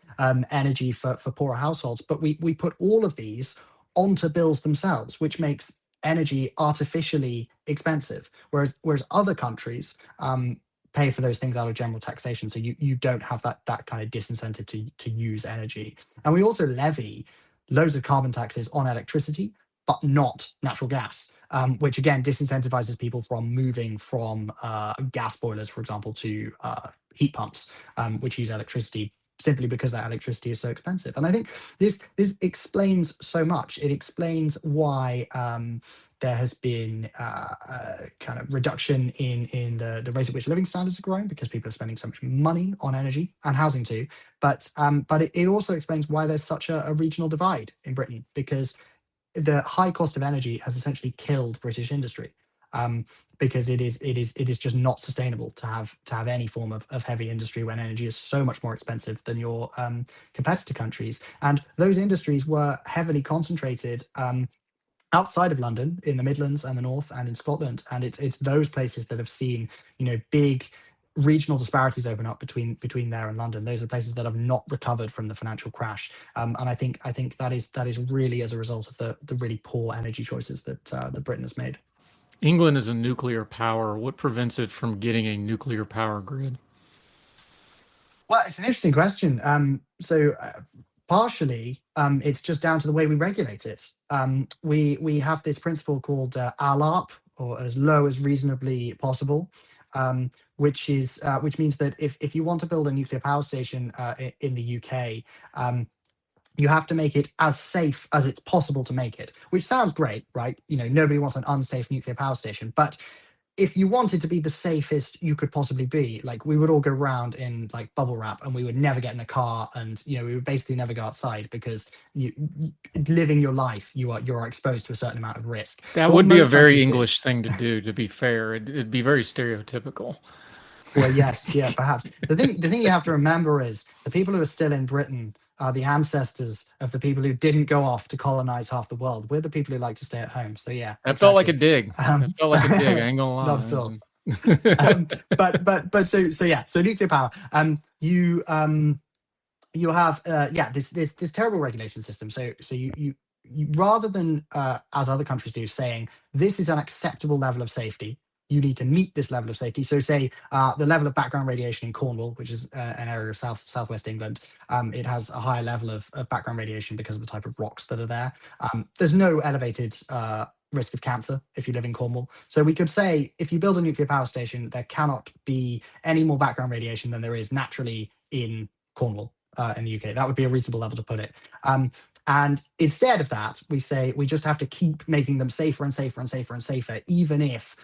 energy for poorer households. But we put all of these onto bills themselves, which makes energy artificially expensive, whereas other countries pay for those things out of general taxation. So you don't have that kind of disincentive to use energy. And we also levy loads of carbon taxes on electricity, but not natural gas, which again disincentivizes people from moving from gas boilers, for example, to heat pumps, which use electricity, simply because that electricity is so expensive. And I think this explains so much. It explains why there has been a kind of reduction in the rate at which living standards are growing, because people are spending so much money on energy and housing too. But it also explains why there's such a regional divide in Britain, because the high cost of energy has essentially killed British industry, because it is just not sustainable to have any form of heavy industry when energy is so much more expensive than your competitor countries. And those industries were heavily concentrated outside of London, in the Midlands and the North and in Scotland. And it's those places that have seen big regional disparities open up between there and London. Those are places that have not recovered from the financial crash, and I think that is really as a result of the really poor energy choices that Britain has made. England is a nuclear power. What prevents it from getting a nuclear power grid? Well, it's an interesting question. Partially, it's just down to the way we regulate it. We have this principle called ALARP, or as low as reasonably possible, which means that if you want to build a nuclear power station in the UK, you have to make it as safe as it's possible to make it, which sounds great, right? Nobody wants an unsafe nuclear power station, but if you wanted to be the safest you could possibly be, like, we would all go around in like bubble wrap, and we would never get in a car, and we would basically never go outside, because living your life, you're exposed to a certain amount of risk. That would be a very English thing to do, to be fair. It'd be very stereotypical. Well, yes, yeah, perhaps. The thing you have to remember is the people who are still in Britain are the ancestors of the people who didn't go off to colonize half the world. We're the people who like to stay at home. So yeah, that felt like a dig. That felt like a dig. I ain't gonna lie. Not at all. But so nuclear power. You have this terrible regulation system. So you rather than as other countries do, saying this is an acceptable level of safety, you need to meet this level of safety. So say the level of background radiation in Cornwall, which is an area of southwest England, it has a higher level of background radiation because of the type of rocks that are there. There's no elevated risk of cancer if you live in Cornwall. So we could say, if you build a nuclear power station, there cannot be any more background radiation than there is naturally in Cornwall in the UK. That would be a reasonable level to put it. And instead of that, we say we just have to keep making them safer and safer and safer and safer, even if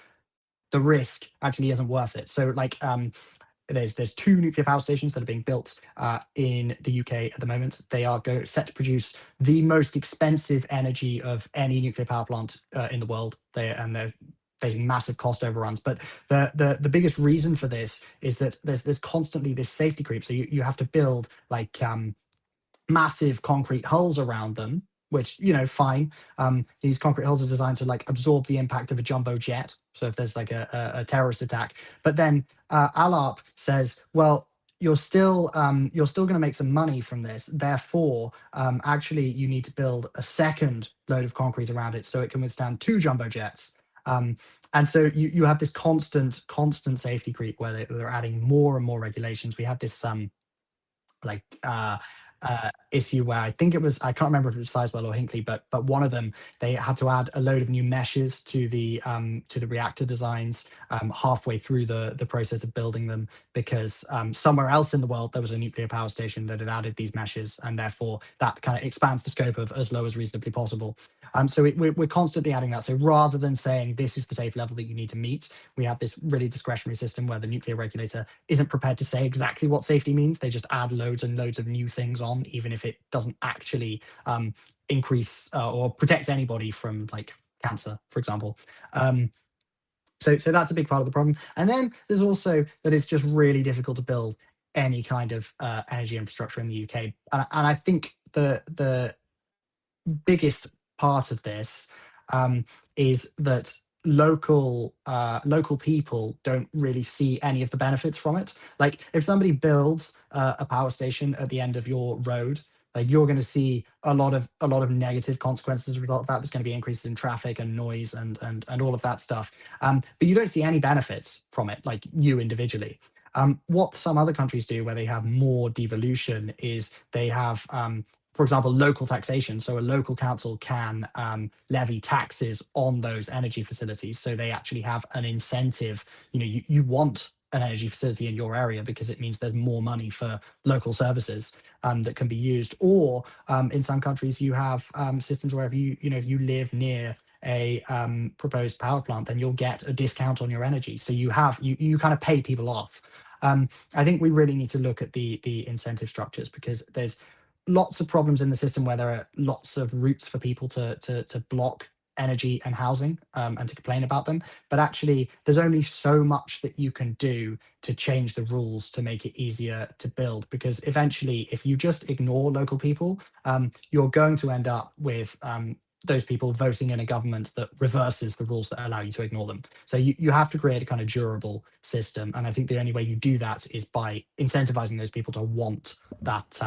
the risk actually isn't worth it. So like there's 2 nuclear power stations that are being built in the UK at the moment. They are set to produce the most expensive energy of any nuclear power plant in the world. They're facing massive cost overruns. But the biggest reason for this is that there's constantly this safety creep. So you have to build like massive concrete hulls around them, which, fine. These concrete hulls are designed to like absorb the impact of a jumbo jet. So if there's like a terrorist attack, but then Alarp says, well, you're still going to make some money from this. Therefore, actually, you need to build a second load of concrete around it so it can withstand 2 jumbo jets. And so you have this constant safety creep where they're adding more and more regulations. We had this issue where I think it was, I can't remember if it was Sizewell or Hinckley, but one of them, they had to add a load of new meshes to the reactor designs halfway through the process of building them, because somewhere else in the world there was a nuclear power station that had added these meshes, and therefore that kind of expands the scope of as low as reasonably possible. So we're constantly adding that. So rather than saying this is the safe level that you need to meet, we have this really discretionary system where the nuclear regulator isn't prepared to say exactly what safety means. They just add loads and loads of new things on, even if it doesn't actually increase or protect anybody from like cancer, for example. So that's a big part of the problem. And then there's also that it's just really difficult to build any kind of energy infrastructure in the UK. And I think the biggest part of this is that local people don't really see any of the benefits from it. Like if somebody builds a power station at the end of your road, like you're going to see a lot of negative consequences as a result of that. There's going to be increases in traffic and noise and all of that stuff. But you don't see any benefits from it, like you individually. What some other countries do where they have more devolution is they have for example, local taxation. So a local council can levy taxes on those energy facilities. So they actually have an incentive. You want an energy facility in your area because it means there's more money for local services that can be used. Or in some countries, you have systems where if you live near a proposed power plant, then you'll get a discount on your energy. So you kind of pay people off. I think we really need to look at the incentive structures, because there's lots of problems in the system where there are lots of routes for people to block energy and housing and to complain about them. But actually, there's only so much that you can do to change the rules to make it easier to build. Because eventually, if you just ignore local people, you're going to end up with those people voting in a government that reverses the rules that allow you to ignore them. So you have to create a kind of durable system. And I think the only way you do that is by incentivizing those people to want that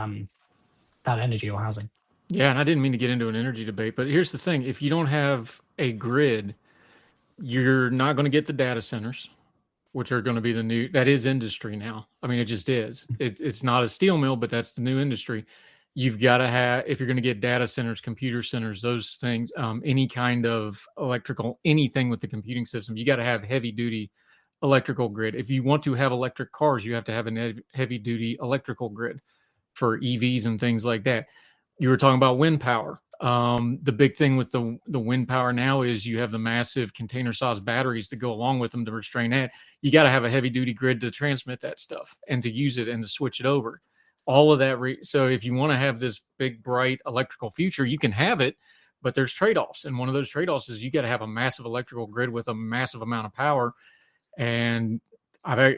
energy or housing. Yeah, and I didn't mean to get into an energy debate, but here's the thing. If you don't have a grid, you're not going to get the data centers, which are going to be that is industry now. I mean, it just is. It's not a steel mill, but that's the new industry. You've got to have, if you're going to get data centers, computer centers, those things, any kind of electrical, anything with the computing system, you got to have heavy duty electrical grid. If you want to have electric cars, you have to have a heavy duty electrical grid for EVs and things like that. You were talking about wind power. The big thing with the wind power now is you have the massive container-sized batteries that go along with them to restrain that. You got to have a heavy-duty grid to transmit that stuff and to use it and to switch it over. All of that. So if you want to have this big, bright electrical future, you can have it, but there's trade-offs. And one of those trade-offs is you got to have a massive electrical grid with a massive amount of power. And I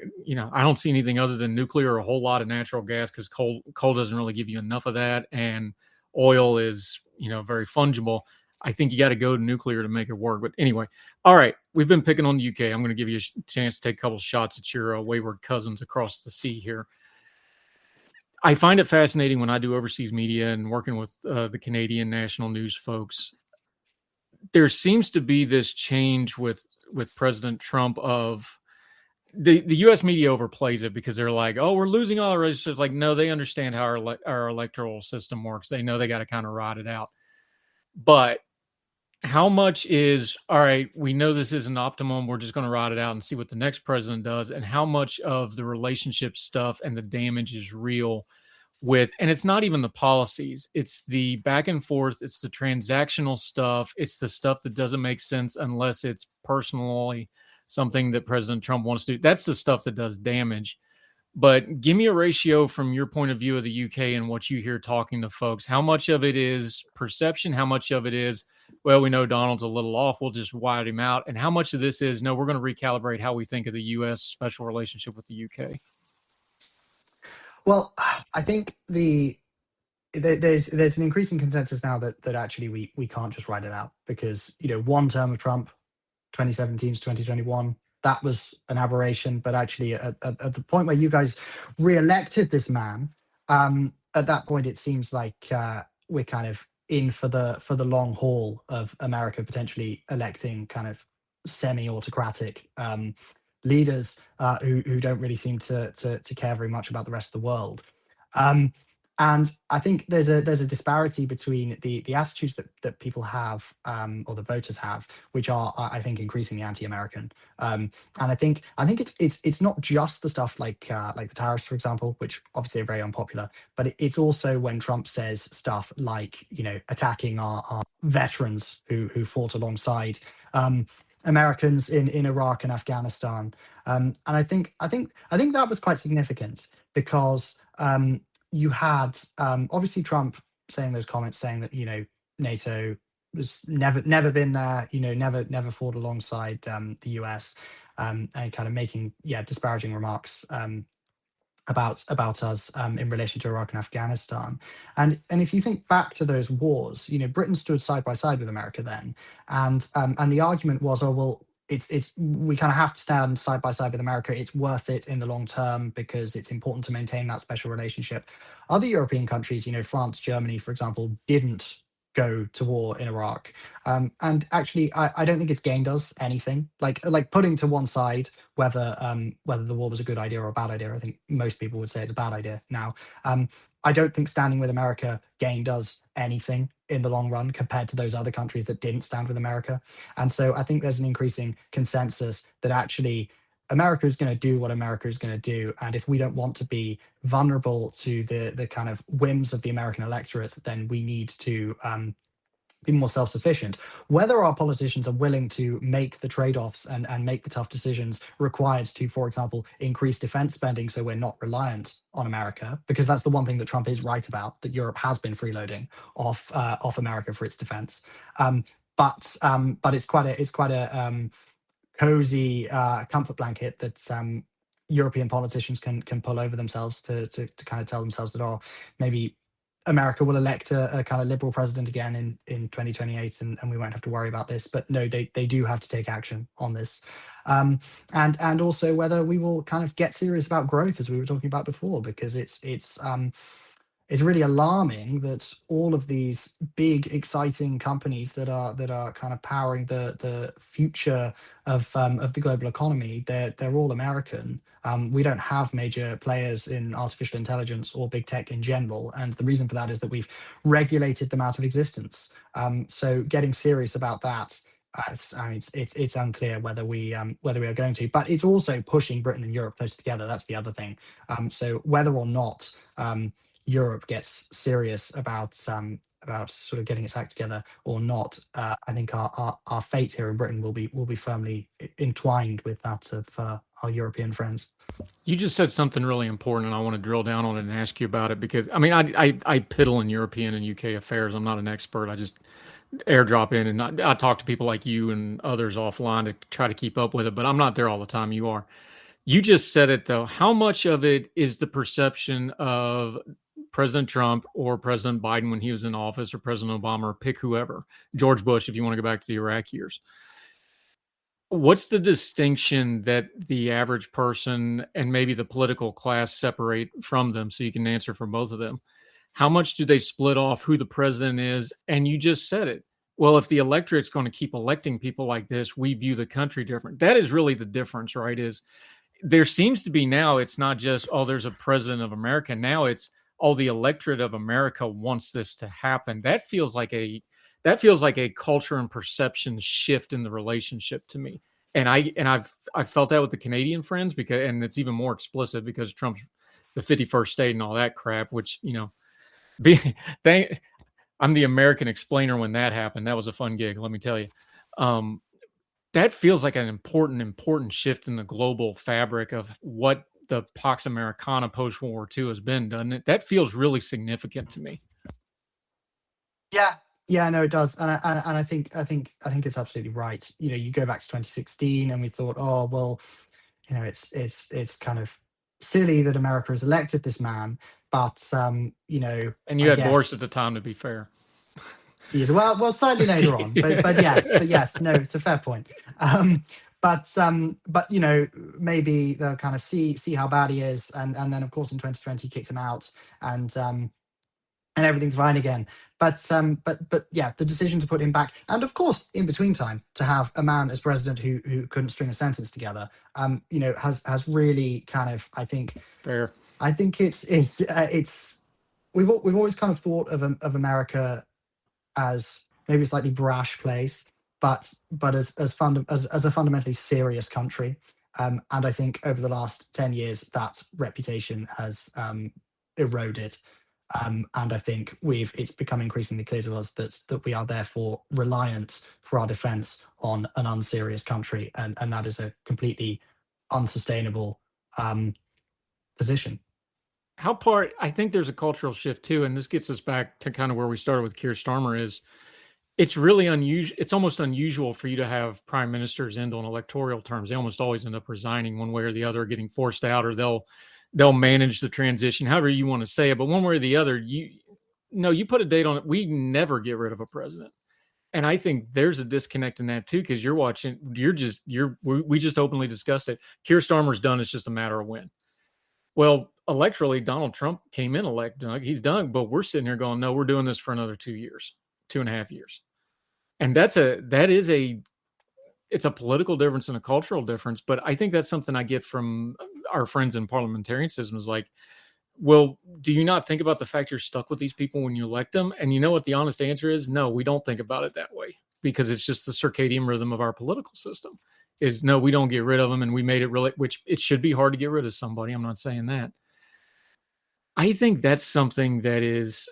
don't see anything other than nuclear or a whole lot of natural gas, because coal doesn't really give you enough of that. And oil is, very fungible. I think you got to go to nuclear to make it work. But anyway, all right, we've been picking on the UK. I'm going to give you a chance to take a couple shots at your wayward cousins across the sea here. I find it fascinating when I do overseas media and working with the Canadian national news folks. There seems to be this change with President Trump of the U.S. media overplays it because they're like, oh, we're losing all our registers. Like, no, they understand how our electoral system works. They know they got to kind of ride it out. But how much is, all right, we know this isn't optimum, we're just going to ride it out and see what the next president does, and how much of the relationship stuff and the damage is real with, and it's not even the policies, it's the back and forth, it's the transactional stuff, it's the stuff that doesn't make sense unless it's personally something that President Trump wants to do. That's the stuff that does damage. But give me a ratio from your point of view of the UK and what you hear talking to folks. How much of it is perception? How much of it is, well, we know Donald's a little off, we'll just wide him out? And how much of this is, no, we're going to recalibrate how we think of the US special relationship with the UK? Well, I think there's an increasing consensus now that actually we can't just write it out, because, one term of Trump, 2017 to 2021, that was an aberration. But actually, at the point where you guys re-elected this man, at that point it seems like we're kind of in for the long haul of America potentially electing kind of semi-autocratic leaders who don't really seem to care very much about the rest of the world. And I think there's a disparity between the attitudes that people have, or the voters have, which are, I think, increasingly anti-American. And I think it's not just the stuff like the tariffs, for example, which obviously are very unpopular, but it's also when Trump says stuff like, attacking our veterans who fought alongside Americans in Iraq and Afghanistan. And I think that was quite significant, because you had obviously Trump saying those comments, saying that NATO was never been there, never fought alongside the US, and kind of making disparaging remarks about us in relation to Iraq and Afghanistan. And if you think back to those wars, Britain stood side by side with America then, and the argument was, oh well, it's we kind of have to stand side by side with America. It's worth it in the long term because it's important to maintain that special relationship. Other European countries, France, Germany, for example, didn't go to war in Iraq, and actually, I don't think it's gained us anything. Like putting to one side whether the war was a good idea or a bad idea. I think most people would say it's a bad idea now. I don't think standing with America gained us anything in the long run compared to those other countries that didn't stand with America. And so I think there's an increasing consensus that actually America is going to do what America is going to do. And if we don't want to be vulnerable to the kind of whims of the American electorate, then we need to be more self-sufficient. Whether our politicians are willing to make the trade-offs and make the tough decisions required to, for example, increase defense spending so we're not reliant on America, because that's the one thing that Trump is right about, that Europe has been freeloading off America for its defense. But it's quite a cozy comfort blanket that European politicians can pull over themselves to kind of tell themselves that, oh, maybe America will elect a kind of liberal president again in 2028, and we won't have to worry about this. But no, they do have to take action on this, and also whether we will kind of get serious about growth, as we were talking about before, because it's really alarming that all of these big, exciting companies that are kind of powering the future of the global economy, they're all American. We don't have major players in artificial intelligence or big tech in general, and the reason for that is that we've regulated them out of existence. So getting serious about that, it's unclear whether we are going to. But it's also pushing Britain and Europe closer together. That's the other thing. So whether or not Europe gets serious about sort of getting its act together or not, I think our fate here in Britain will be firmly entwined with that of our European friends. You just said something really important, and I want to drill down on it and ask you about it, because I mean, I piddle in European and UK affairs. I'm not an expert. I just airdrop in, and I talk to people like you and others offline to try to keep up with it, but I'm not there all the time. You are. You just said it, though. How much of it is the perception of President Trump or President Biden when he was in office, or President Obama, or pick whoever, George Bush, if you want to go back to the Iraq years? What's the distinction that the average person and maybe the political class separate from them, so you can answer for both of them? How much do they split off who the president is? And you just said it. Well, if the electorate's going to keep electing people like this, we view the country different. That is really the difference, right? Is there seems to be now, it's not just, oh, there's a president of America. Now it's, oh, the electorate of America wants this to happen. That feels like a culture and perception shift in the relationship to me. And I've felt that with the Canadian friends, because, and it's even more explicit because Trump's the 51st state and all that crap, which, I'm the American explainer when that happened. That was a fun gig, let me tell you. That feels like an important shift in the global fabric of what the Pax Americana post-World War II has been, doesn't it? That feels really significant to me. Yeah, no, it does, and I think it's absolutely right. You go back to 2016, and we thought, oh well, it's kind of silly that America has elected this man, but And you I had guess Boris at the time, to be fair. Yes, well, slightly later on, but yes, no, it's a fair point. But maybe they'll kind of see how bad he is, and then of course in 2020 kicked him out, and everything's fine again. But yeah, the decision to put him back, and of course in between time to have a man as president who couldn't string a sentence together, has really kind of, I think, fair. I think it's we've always kind of thought of America as maybe a slightly brash place, but as a fundamentally serious country, and I think over the last 10 years that reputation has eroded, and I think it's become increasingly clear to us that we are therefore reliant for our defence on an unserious country, and that is a completely unsustainable position. I think there's a cultural shift too, and this gets us back to kind of where we started with Keir Starmer, is it's really unusual. It's almost unusual for you to have prime ministers end on electoral terms. They almost always end up resigning one way or the other, getting forced out, or they'll manage the transition, however you want to say it. But one way or the other, you put a date on it. We never get rid of a president. And I think there's a disconnect in that too, because we just openly discussed it. Keir Starmer's done. It's just a matter of when. Well, electorally, Donald Trump came in elected. He's done, but we're sitting here going, no, we're doing this for another 2 years, 2.5 years. And it's a political difference and a cultural difference. But I think that's something I get from our friends in parliamentarian system, is like, well, do you not think about the fact you're stuck with these people when you elect them? And you know what the honest answer is? No, we don't think about it that way, because it's just the circadian rhythm of our political system. Is no, we don't get rid of them, and we made it really, which it should be hard to get rid of somebody. I'm not saying that. I think that's something that is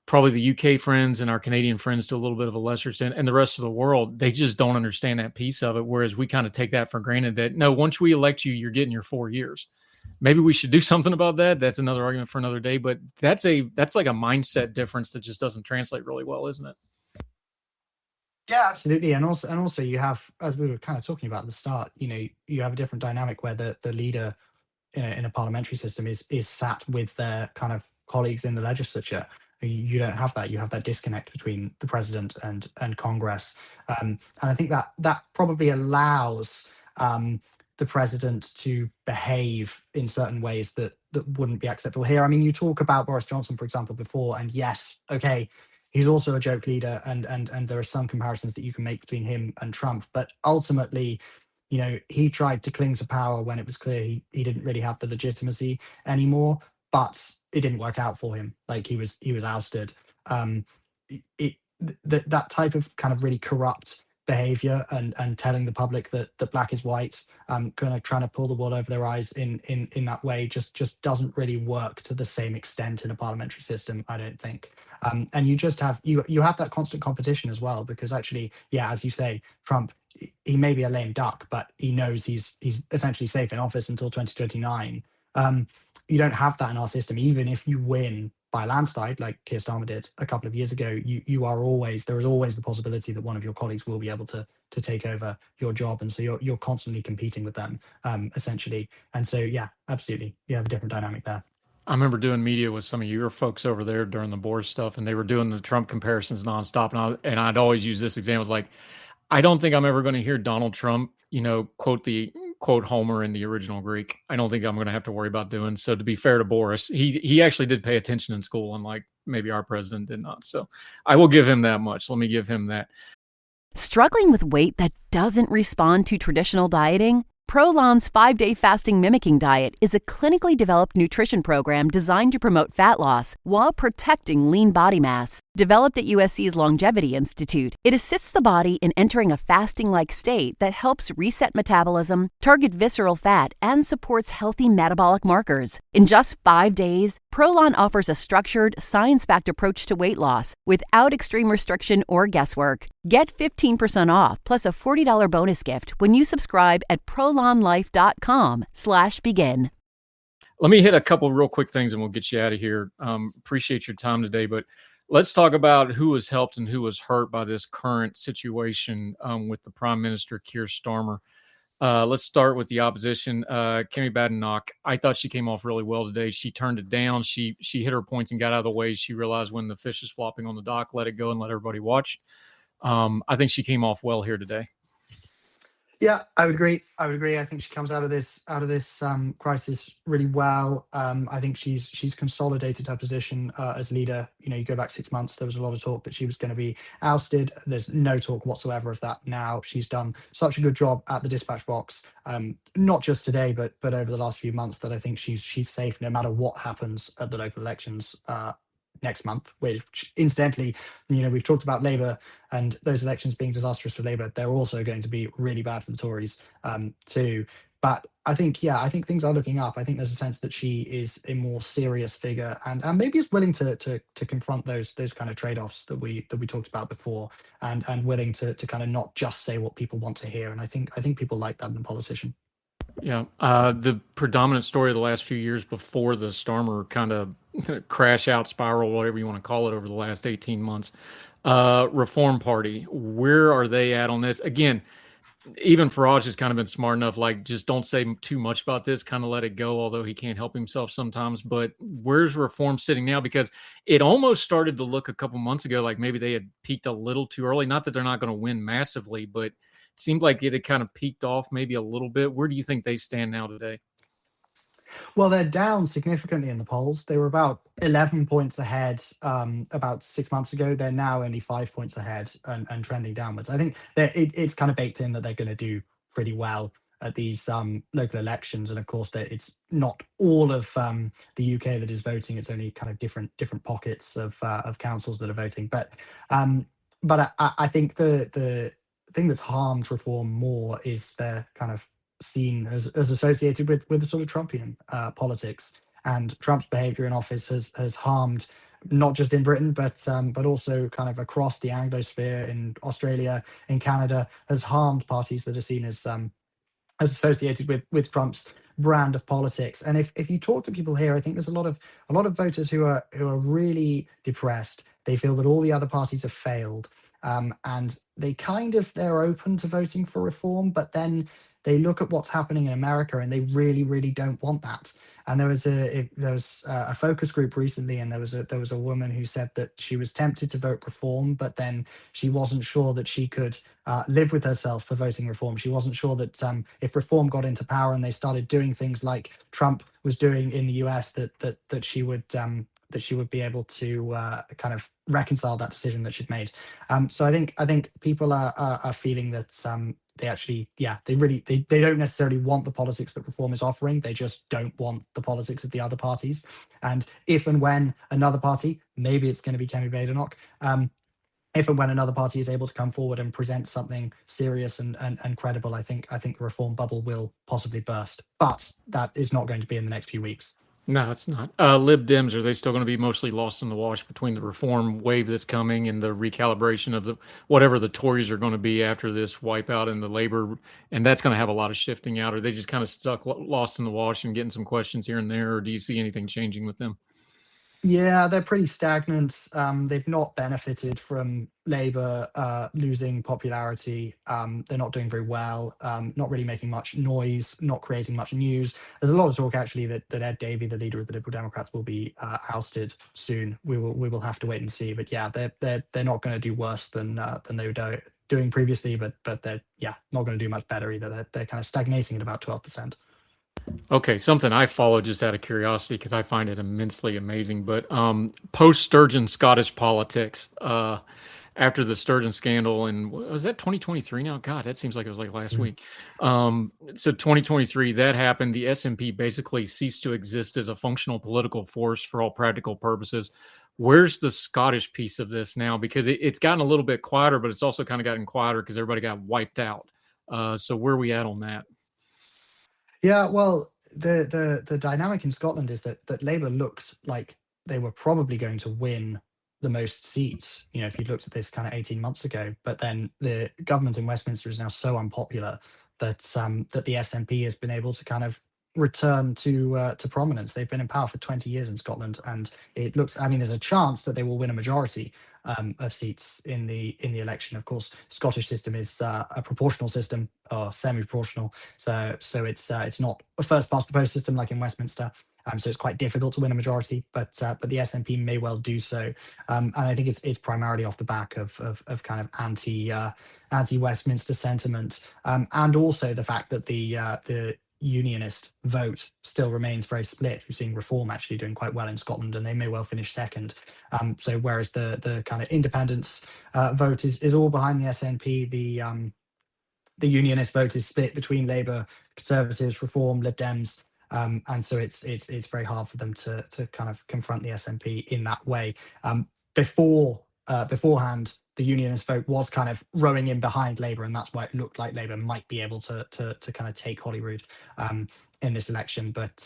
probably the UK friends and our Canadian friends to a little bit of a lesser extent, and the rest of the world, they just don't understand that piece of it. Whereas we kind of take that for granted, that no, once we elect you, you're getting your 4 years. Maybe we should do something about that. That's another argument for another day, but that's like a mindset difference that just doesn't translate really well, isn't it? Yeah, absolutely. And also you have, as we were kind of talking about at the start, you have a different dynamic where the leader in a parliamentary system is sat with their kind of colleagues in the legislature. You don't have that. You have that disconnect between the president and Congress. And I think that probably allows the president to behave in certain ways that wouldn't be acceptable here. I mean, you talk about Boris Johnson, for example, before, and yes, okay, he's also a joke leader, and there are some comparisons that you can make between him and Trump. But ultimately, he tried to cling to power when it was clear he didn't really have the legitimacy anymore. But it didn't work out for him. Like he was ousted. That type of kind of really corrupt behavior and telling the public that black is white, kind of trying to pull the wool over their eyes in that way just doesn't really work to the same extent in a parliamentary system, I don't think. And you just have you have that constant competition as well, because actually, yeah, as you say, Trump, he may be a lame duck, but he knows he's essentially safe in office until 2029. You don't have that in our system. Even if you win by a landslide, like Keir Starmer did a couple of years ago, there is always the possibility that one of your colleagues will be able to take over your job, and so you're constantly competing with them, essentially. And so, yeah, absolutely, you have a different dynamic there. I remember doing media with some of your folks over there during the Boris stuff, and they were doing the Trump comparisons nonstop, and I'd always use this example. It's like, I don't think I'm ever going to hear Donald Trump, quote Homer in the original Greek. I don't think I'm going to have to worry about doing. So to be fair to Boris, he actually did pay attention in school, unlike maybe our president did not. So I will give him that much. Let me give him that. Struggling with weight that doesn't respond to traditional dieting? Prolon's 5-day fasting mimicking diet is a clinically developed nutrition program designed to promote fat loss while protecting lean body mass. Developed at USC's Longevity Institute, it assists the body in entering a fasting-like state that helps reset metabolism, target visceral fat, and supports healthy metabolic markers. In just 5 days, Prolon offers a structured, science-backed approach to weight loss without extreme restriction or guesswork. Get 15% off plus a $40 bonus gift when you subscribe at prolonlife.com/begin. Let me hit a couple real quick things and we'll get you out of here. Appreciate your time today, but let's talk about who was helped and who was hurt by this current situation with the Prime Minister Keir Starmer. Let's start with the opposition. Kemi Badenoch, I thought she came off really well today. She turned it down. She hit her points and got out of the way. She realized when the fish is flopping on the dock, let it go and let everybody watch. I think she came off well here today. Yeah, I would agree. I think she comes out of this crisis really well. I think she's consolidated her position as leader. You go back 6 months, there was a lot of talk that she was going to be ousted. There's no talk whatsoever of that now. She's done such a good job at the dispatch box, not just today, but over the last few months, that I think she's safe no matter what happens at the local elections next month, which incidentally, we've talked about Labour and those elections being disastrous for Labour. They're also going to be really bad for the Tories too. But I think things are looking up. I think there's a sense that she is a more serious figure and maybe is willing to confront those kind of trade-offs that we talked about before, and willing to kind of not just say what people want to hear. And I think people like that in a politician. Yeah. The predominant story of the last few years before the Starmer kind of crash out spiral, whatever you want to call it, over the last 18 months, Reform Party, where are they at on this? Again, even Farage has kind of been smart enough, like, just don't say too much about this, kind of let it go, although he can't help himself sometimes. But where's Reform sitting now? Because it almost started to look a couple months ago like maybe they had peaked a little too early. Not that they're not going to win massively, but it seemed like it had kind of peaked off maybe a little bit. Where do you think they stand now today? Well, they're down significantly in the polls. They were about 11 points ahead about 6 months ago. They're now only 5 points ahead and trending downwards. I think it's kind of baked in that they're going to do pretty well at these local elections. And of course, it's not all of the UK that is voting. It's only kind of different pockets of councils that are voting. But I think the thing that's harmed Reform more is they're kind of seen as associated with the sort of Trumpian politics, and Trump's behavior in office has harmed not just in Britain but also kind of across the Anglosphere, in Australia, in Canada, has harmed parties that are seen as associated with Trump's brand of politics. And if you talk to people here, I think there's a lot of voters who are really depressed. They feel that all the other parties have failed, and they're open to voting for Reform, but then they look at what's happening in America and they really, really don't want that. And there was a focus group recently, and there was a woman who said that she was tempted to vote Reform, but then she wasn't sure that she could live with herself for voting Reform. She wasn't sure that if Reform got into power and they started doing things like Trump was doing in the US, that she would be able to kind of reconcile that decision that she'd made. So I think people are feeling that they actually, they don't necessarily want the politics that Reform is offering. They just don't want the politics of the other parties. And if and when another party, maybe it's going to be Kemi Badenoch, if and when another party is able to come forward and present something serious and credible, I think the Reform bubble will possibly burst. But that is not going to be in the next few weeks. No, it's not. Lib-Dems, are they still going to be mostly lost in the wash between the Reform wave that's coming and the recalibration of whatever the Tories are going to be after this wipeout in the Labor, and that's going to have a lot of shifting out? Are they just kind of stuck lost in the wash and getting some questions here and there, or do you see anything changing with them? Yeah, they're pretty stagnant. They've not benefited from Labour losing popularity. They're not doing very well, not really making much noise, not creating much news. There's a lot of talk, actually, that Ed Davey, the leader of the Liberal Democrats, will be ousted soon. We will have to wait and see. But yeah, they're not going to do worse than they were doing previously. But they're not going to do much better either. They're kind of stagnating at about 12%. Okay, something I follow just out of curiosity because I find it immensely amazing. But post-Sturgeon Scottish politics, after the Sturgeon scandal, and was that 2023 now? God, that seems like it was like last week. So 2023, that happened. The SNP basically ceased to exist as a functional political force for all practical purposes. Where's the Scottish piece of this now? Because it's gotten a little bit quieter, but it's also kind of gotten quieter because everybody got wiped out. So where are we at on that? Yeah, well, the dynamic in Scotland is that Labour looked like they were probably going to win the most seats, if you looked at this kind of 18 months ago. But then the government in Westminster is now so unpopular that the SNP has been able to kind of return to prominence. They've been in power for 20 years in Scotland, and it looks. I mean, there's a chance that they will win a majority of seats in the election. Of course, Scottish system is a proportional system or semi-proportional, so it's not a first past the post system like in Westminster. So it's quite difficult to win a majority, but the SNP may well do so, and I think it's primarily off the back of kind of anti Westminster sentiment, and also the fact that the unionist vote still remains very split. We've seen Reform actually doing quite well in Scotland, and they may well finish second. So whereas the kind of independence vote is all behind the SNP, the unionist vote is split between Labour, Conservatives, Reform, Lib-Dems. And so it's very hard for them to kind of confront the SNP in that way. Beforehand, the unionist vote was kind of rowing in behind Labour, and that's why it looked like Labour might be able to kind of take Holyrood in this election. But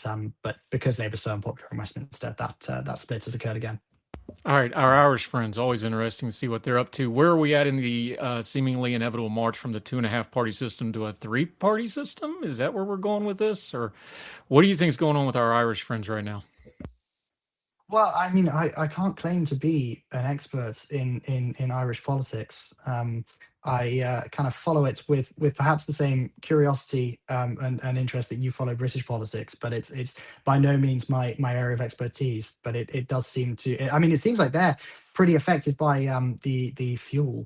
because Labour's so unpopular in Westminster, that split has occurred again. All right, our Irish friends, always interesting to see what they're up to. Where are we at in the seemingly inevitable march from the 2.5 party system to a 3-party system? Is that where we're going with this? Or what do you think is going on with our Irish friends right now? Well, I mean, I can't claim to be an expert in Irish politics. I kind of follow it with perhaps the same curiosity and interest that you follow British politics, but it's by no means my area of expertise. But it does seem to. I mean, it seems like they're pretty affected by the fuel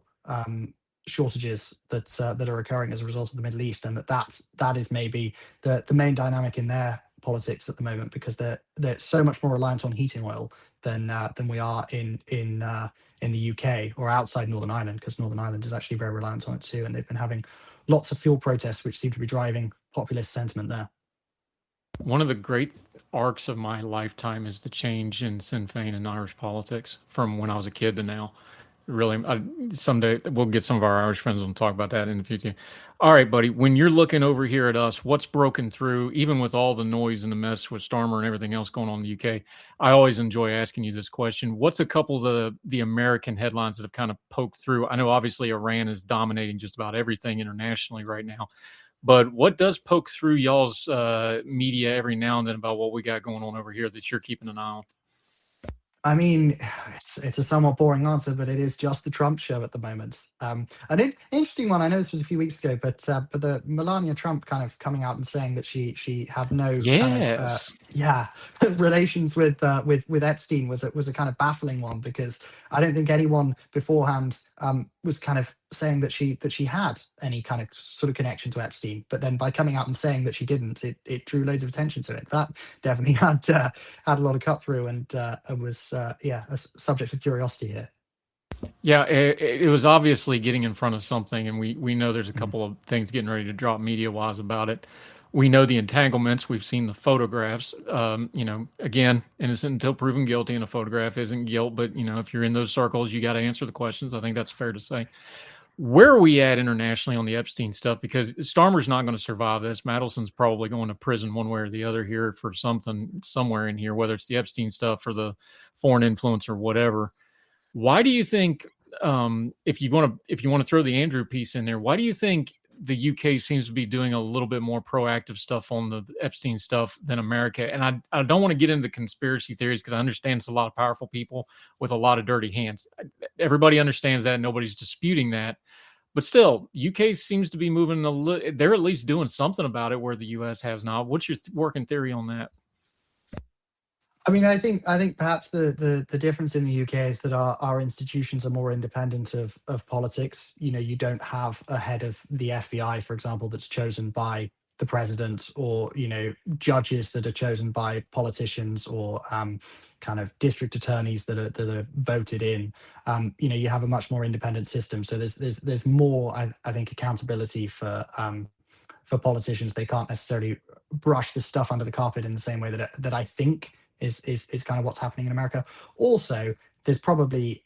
shortages that are occurring as a result of the Middle East, and that is maybe the main dynamic in their politics at the moment, because they're so much more reliant on heating oil than we are in the UK or outside Northern Ireland, because Northern Ireland is actually very reliant on it too, and they've been having lots of fuel protests which seem to be driving populist sentiment there. One of the great arcs of my lifetime is the change in Sinn Féin and Irish politics from when I was a kid to now. Really, someday we'll get some of our Irish friends and talk about that in the future. All right, buddy, when you're looking over here at us, what's broken through, even with all the noise and the mess with Starmer and everything else going on in the UK? I always enjoy asking you this question. What's a couple of the American headlines that have kind of poked through? I know obviously Iran is dominating just about everything internationally right now, but what does poke through y'all's media every now and then about what we got going on over here that you're keeping an eye on? I mean, it's a somewhat boring answer, but it is just the Trump show at the moment. An interesting one. I know this was a few weeks ago, but the Melania Trump kind of coming out and saying that she had no relations with Epstein was a kind of baffling one, because I don't think anyone beforehand was kind of saying that she had any kind of sort of connection to Epstein, but then by coming out and saying that she didn't, it drew loads of attention to it. That definitely had a lot of cut through, and it was a subject of curiosity here. Yeah, it was obviously getting in front of something, and we know there's a couple of things getting ready to drop media-wise about it. We know the entanglements. We've seen the photographs. Again, innocent until proven guilty, and a photograph isn't guilt. But, if you're in those circles, you got to answer the questions. I think that's fair to say. Where are we at internationally on the Epstein stuff? Because Starmer's not going to survive this. Mandelson's probably going to prison one way or the other here for something somewhere in here, whether it's the Epstein stuff or the foreign influence or whatever. Why do you think, if you want to throw the Andrew piece in there, why do you think the UK seems to be doing a little bit more proactive stuff on the Epstein stuff than America? And I don't want to get into conspiracy theories, because I understand it's a lot of powerful people with a lot of dirty hands. Everybody understands that. Nobody's disputing that. But still, UK seems to be moving they're at least doing something about it where the US has not. What's your working theory on that? I mean, I think perhaps the difference in the UK is that our institutions are more independent of politics. You don't have a head of the FBI, for example, that's chosen by the president, or judges that are chosen by politicians, or kind of district attorneys that are voted in. You have a much more independent system, so there's more, I think, accountability for politicians. They can't necessarily brush the stuff under the carpet in the same way that I think is kind of what's happening in America. Also, there's probably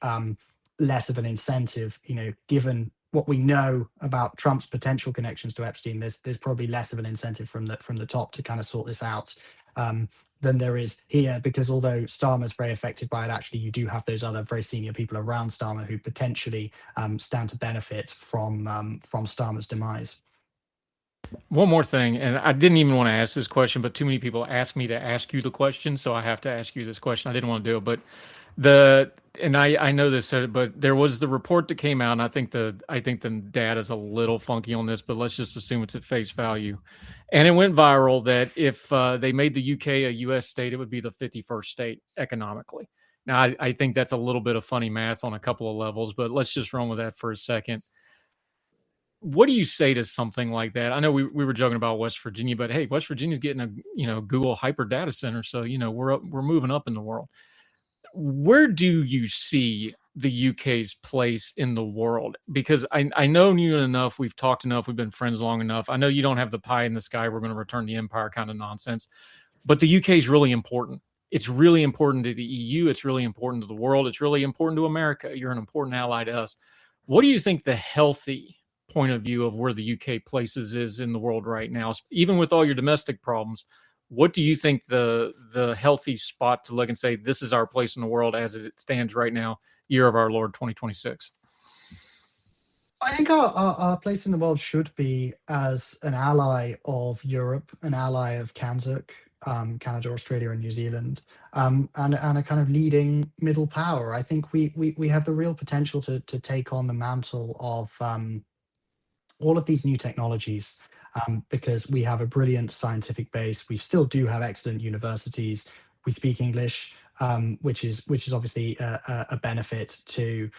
less of an incentive, given what we know about Trump's potential connections to Epstein. There's probably less of an incentive from the top to kind of sort this out than there is here, because although Starmer's very affected by it, actually you do have those other very senior people around Starmer who potentially stand to benefit from Starmer's demise. One more thing, and I didn't even want to ask this question, but too many people asked me to ask you the question, so I have to ask you this question. I didn't want to do it, but I know this, but there was the report that came out, and I think the data is a little funky on this, but let's just assume it's at face value. And it went viral that if they made the UK a US state, it would be the 51st state economically. Now, I think that's a little bit of funny math on a couple of levels, but let's just run with that for a second. What do you say to something like that? I know we were joking about West Virginia, but hey, West Virginia's getting a Google hyper data center, so we're moving up in the world. Where do you see the UK's place in the world? Because I know you enough, we've talked enough, we've been friends long enough. I know you don't have the pie in the sky, we're going to return the empire kind of nonsense, but the UK is really important. It's really important to the EU. It's really important to the world. It's really important to America. You're an important ally to us. What do you think the healthy point of view of where the UK places is in the world right now, even with all your domestic problems? What do you think the healthy spot to look and say, this is our place in the world as it stands right now, year of our Lord 2026? I think our place in the world should be as an ally of Europe, an ally of Canada, Australia, and New Zealand, and a kind of leading middle power. I think we have the real potential to take on the mantle of all of these new technologies, because we have a brilliant scientific base. We still do have excellent universities. We speak English, which is obviously a benefit too.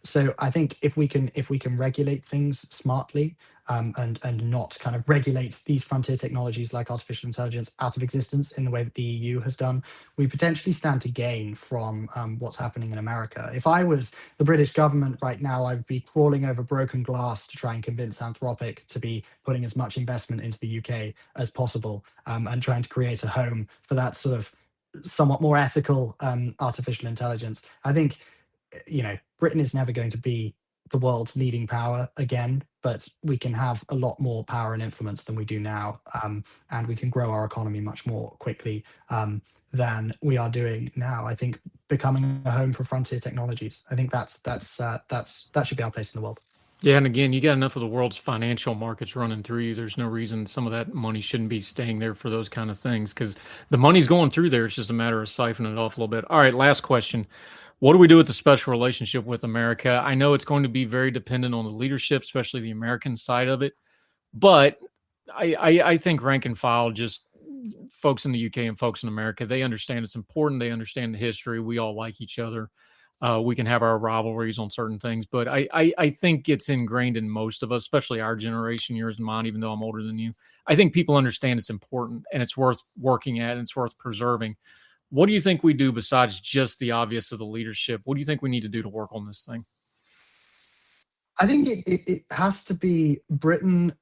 So I think if we can regulate things smartly, and not kind of regulate these frontier technologies like artificial intelligence out of existence in the way that the EU has done, we potentially stand to gain from what's happening in America. If I was the British government right now, I would be crawling over broken glass to try and convince Anthropic to be putting as much investment into the UK as possible, and trying to create a home for that sort of somewhat more ethical artificial intelligence. I think Britain is never going to be the world's leading power again, but we can have a lot more power and influence than we do now, and we can grow our economy much more quickly than we are doing now. I think becoming a home for frontier technologies. I think that should be our place in the world. Yeah, and again, you got enough of the world's financial markets running through you. There's no reason some of that money shouldn't be staying there for those kind of things, because the money's going through there. It's just a matter of siphoning it off a little bit. All right, last question. What do we do with the special relationship with America? I know it's going to be very dependent on the leadership, especially the American side of it. But I think rank and file, just folks in the UK and folks in America, they understand it's important. They understand the history. We all like each other. We can have our rivalries on certain things, but I think it's ingrained in most of us, especially our generation, yours and mine, even though I'm older than you. I think people understand it's important and it's worth working at and it's worth preserving. What do you think we do besides just the obvious of the leadership? What do you think we need to do to work on this thing? I think it has to be Britain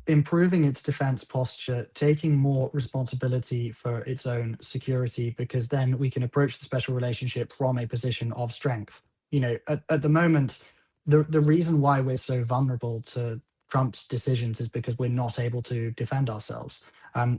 improving its defense posture, taking more responsibility for its own security, because then we can approach the special relationship from a position of strength. At the moment, the reason why we're so vulnerable to Trump's decisions is because we're not able to defend ourselves.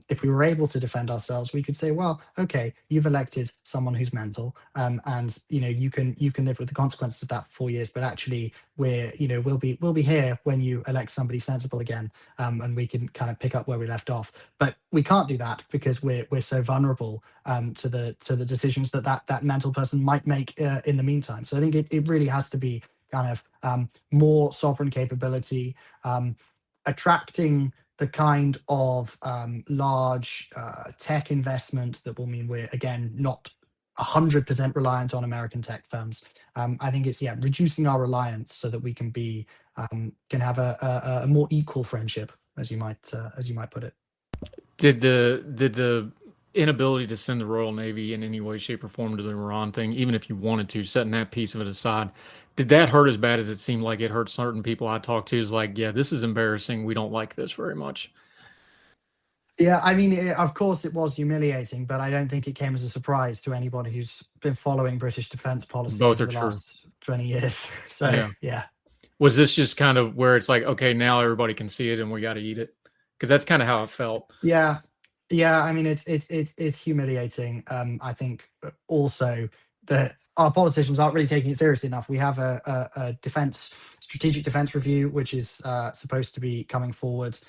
If we were able to defend ourselves, we could say, well, okay, you've elected someone who's mental, and you can live with the consequences of that for 4 years. But actually, we'll be here when you elect somebody sensible again, and we can kind of pick up where we left off. But we can't do that because we're so vulnerable to the decisions that mental person might make in the meantime. So I think it really has to be kind of more sovereign capability, attracting the kind of large tech investment that will mean we're, again, not 100% reliant on American tech firms. I think it's reducing our reliance so that we can have a more equal friendship, as you might put it. Did the inability to send the Royal Navy in any way, shape, or form to the Iran thing, even if you wanted to, setting that piece of it aside, did that hurt as bad as it seemed like it hurt certain people I talked to? Is like, yeah, this is embarrassing. We don't like this very much. Yeah, I mean, of course it was humiliating, but I don't think it came as a surprise to anybody who's been following British defense policy Both over are the true. last 20 years. So, yeah. Was this just kind of where it's like, okay, now everybody can see it and we got to eat it? Because that's kind of how it felt. Yeah. I mean, it's humiliating. I think also that our politicians aren't really taking it seriously enough. We have a strategic defense review, which is supposed to be coming forward,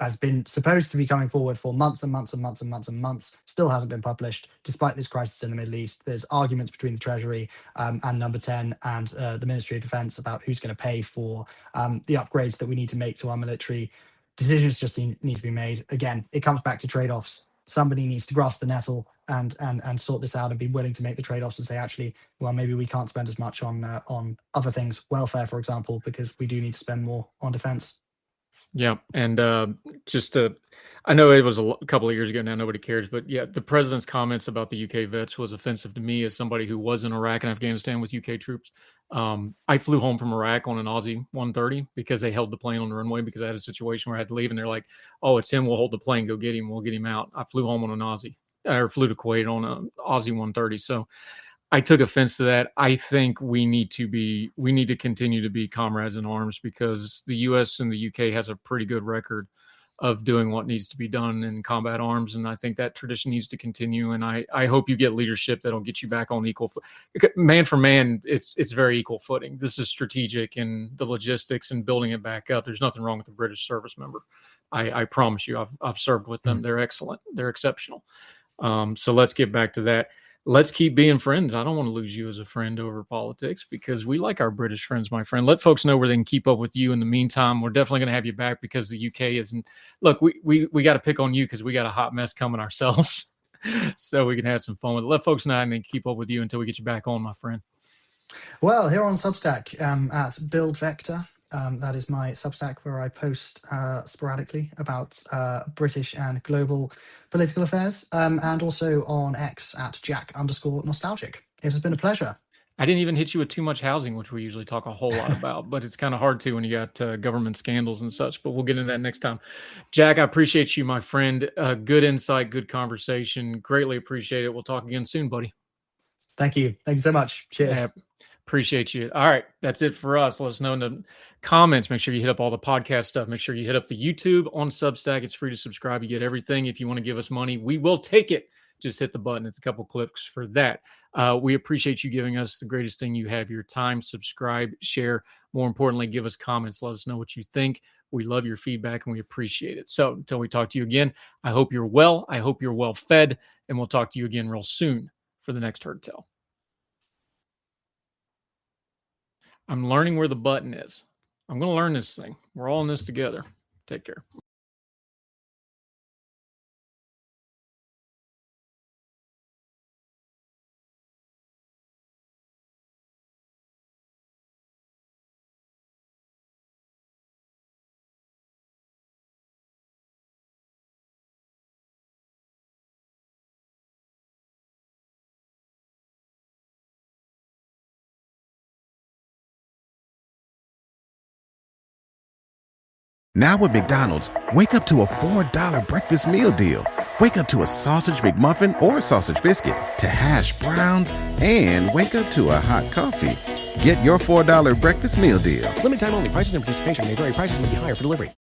has been supposed to be coming forward for months and months and months and months and months, still hasn't been published, despite this crisis in the Middle East. There's arguments between the Treasury and Number 10 and the Ministry of Defense about who's going to pay for the upgrades that we need to make to our military. Decisions just need to be made. Again, it comes back to trade-offs. Somebody needs to grasp the nettle and sort this out and be willing to make the trade-offs and say, actually, well, maybe we can't spend as much on other things, welfare, for example, because we do need to spend more on defense. Yeah. And I know it was a couple of years ago now, nobody cares, but yeah, the president's comments about the UK vets was offensive to me as somebody who was in Iraq and Afghanistan with UK troops. I flew home from Iraq on an Aussie 130 because they held the plane on the runway because I had a situation where I had to leave and they're like, oh, it's him. We'll hold the plane. Go get him. We'll get him out. I flew home on an Aussie, or flew to Kuwait on an Aussie 130. So I took offense to that. I think we need to continue to be comrades in arms because the U.S. and the U.K. has a pretty good record of doing what needs to be done in combat arms, and I think that tradition needs to continue. And I hope you get leadership that'll get you back on equal man for man. It's very equal footing. This is strategic and the logistics and building it back up. There's nothing wrong with the British service member. I promise you, I've served with them. They're excellent. They're exceptional. So let's get back to that. Let's keep being friends. I don't want to lose you as a friend over politics because we like our British friends, my friend. Let folks know where they can keep up with you. In the meantime, we're definitely going to have you back because the UK isn't. Look, we got to pick on you because we got a hot mess coming ourselves, so we can have some fun with it. Let folks know and then keep up with you until we get you back on, my friend. Well, here on Substack at Build Vector. That is my Substack where I post sporadically about British and global political affairs, and also on X at Jack_nostalgic. It has been a pleasure. I didn't even hit you with too much housing, which we usually talk a whole lot about, but it's kind of hard to when you got government scandals and such, but we'll get into that next time. Jack, I appreciate you, my friend. Good insight, good conversation. Greatly appreciate it. We'll talk again soon, buddy. Thank you. Thank you so much. Cheers. Yeah. Appreciate you. All right. That's it for us. Let us know in the comments. Make sure you hit up all the podcast stuff. Make sure you hit up the YouTube on Substack. It's free to subscribe. You get everything. If you want to give us money, we will take it. Just hit the button. It's a couple clicks for that. We appreciate you giving us the greatest thing you have, your time. Subscribe, share. More importantly, give us comments. Let us know what you think. We love your feedback and we appreciate it. So until we talk to you again, I hope you're well. I hope you're well fed. And we'll talk to you again real soon for the next Heard Tell. I'm learning where the button is. I'm going to learn this thing. We're all in this together. Take care. Now with McDonald's, wake up to a $4 breakfast meal deal. Wake up to a sausage McMuffin or sausage biscuit, to hash browns, and wake up to a hot coffee. Get your $4 breakfast meal deal. Limited time only. Prices and participation may vary. Prices may be higher for delivery.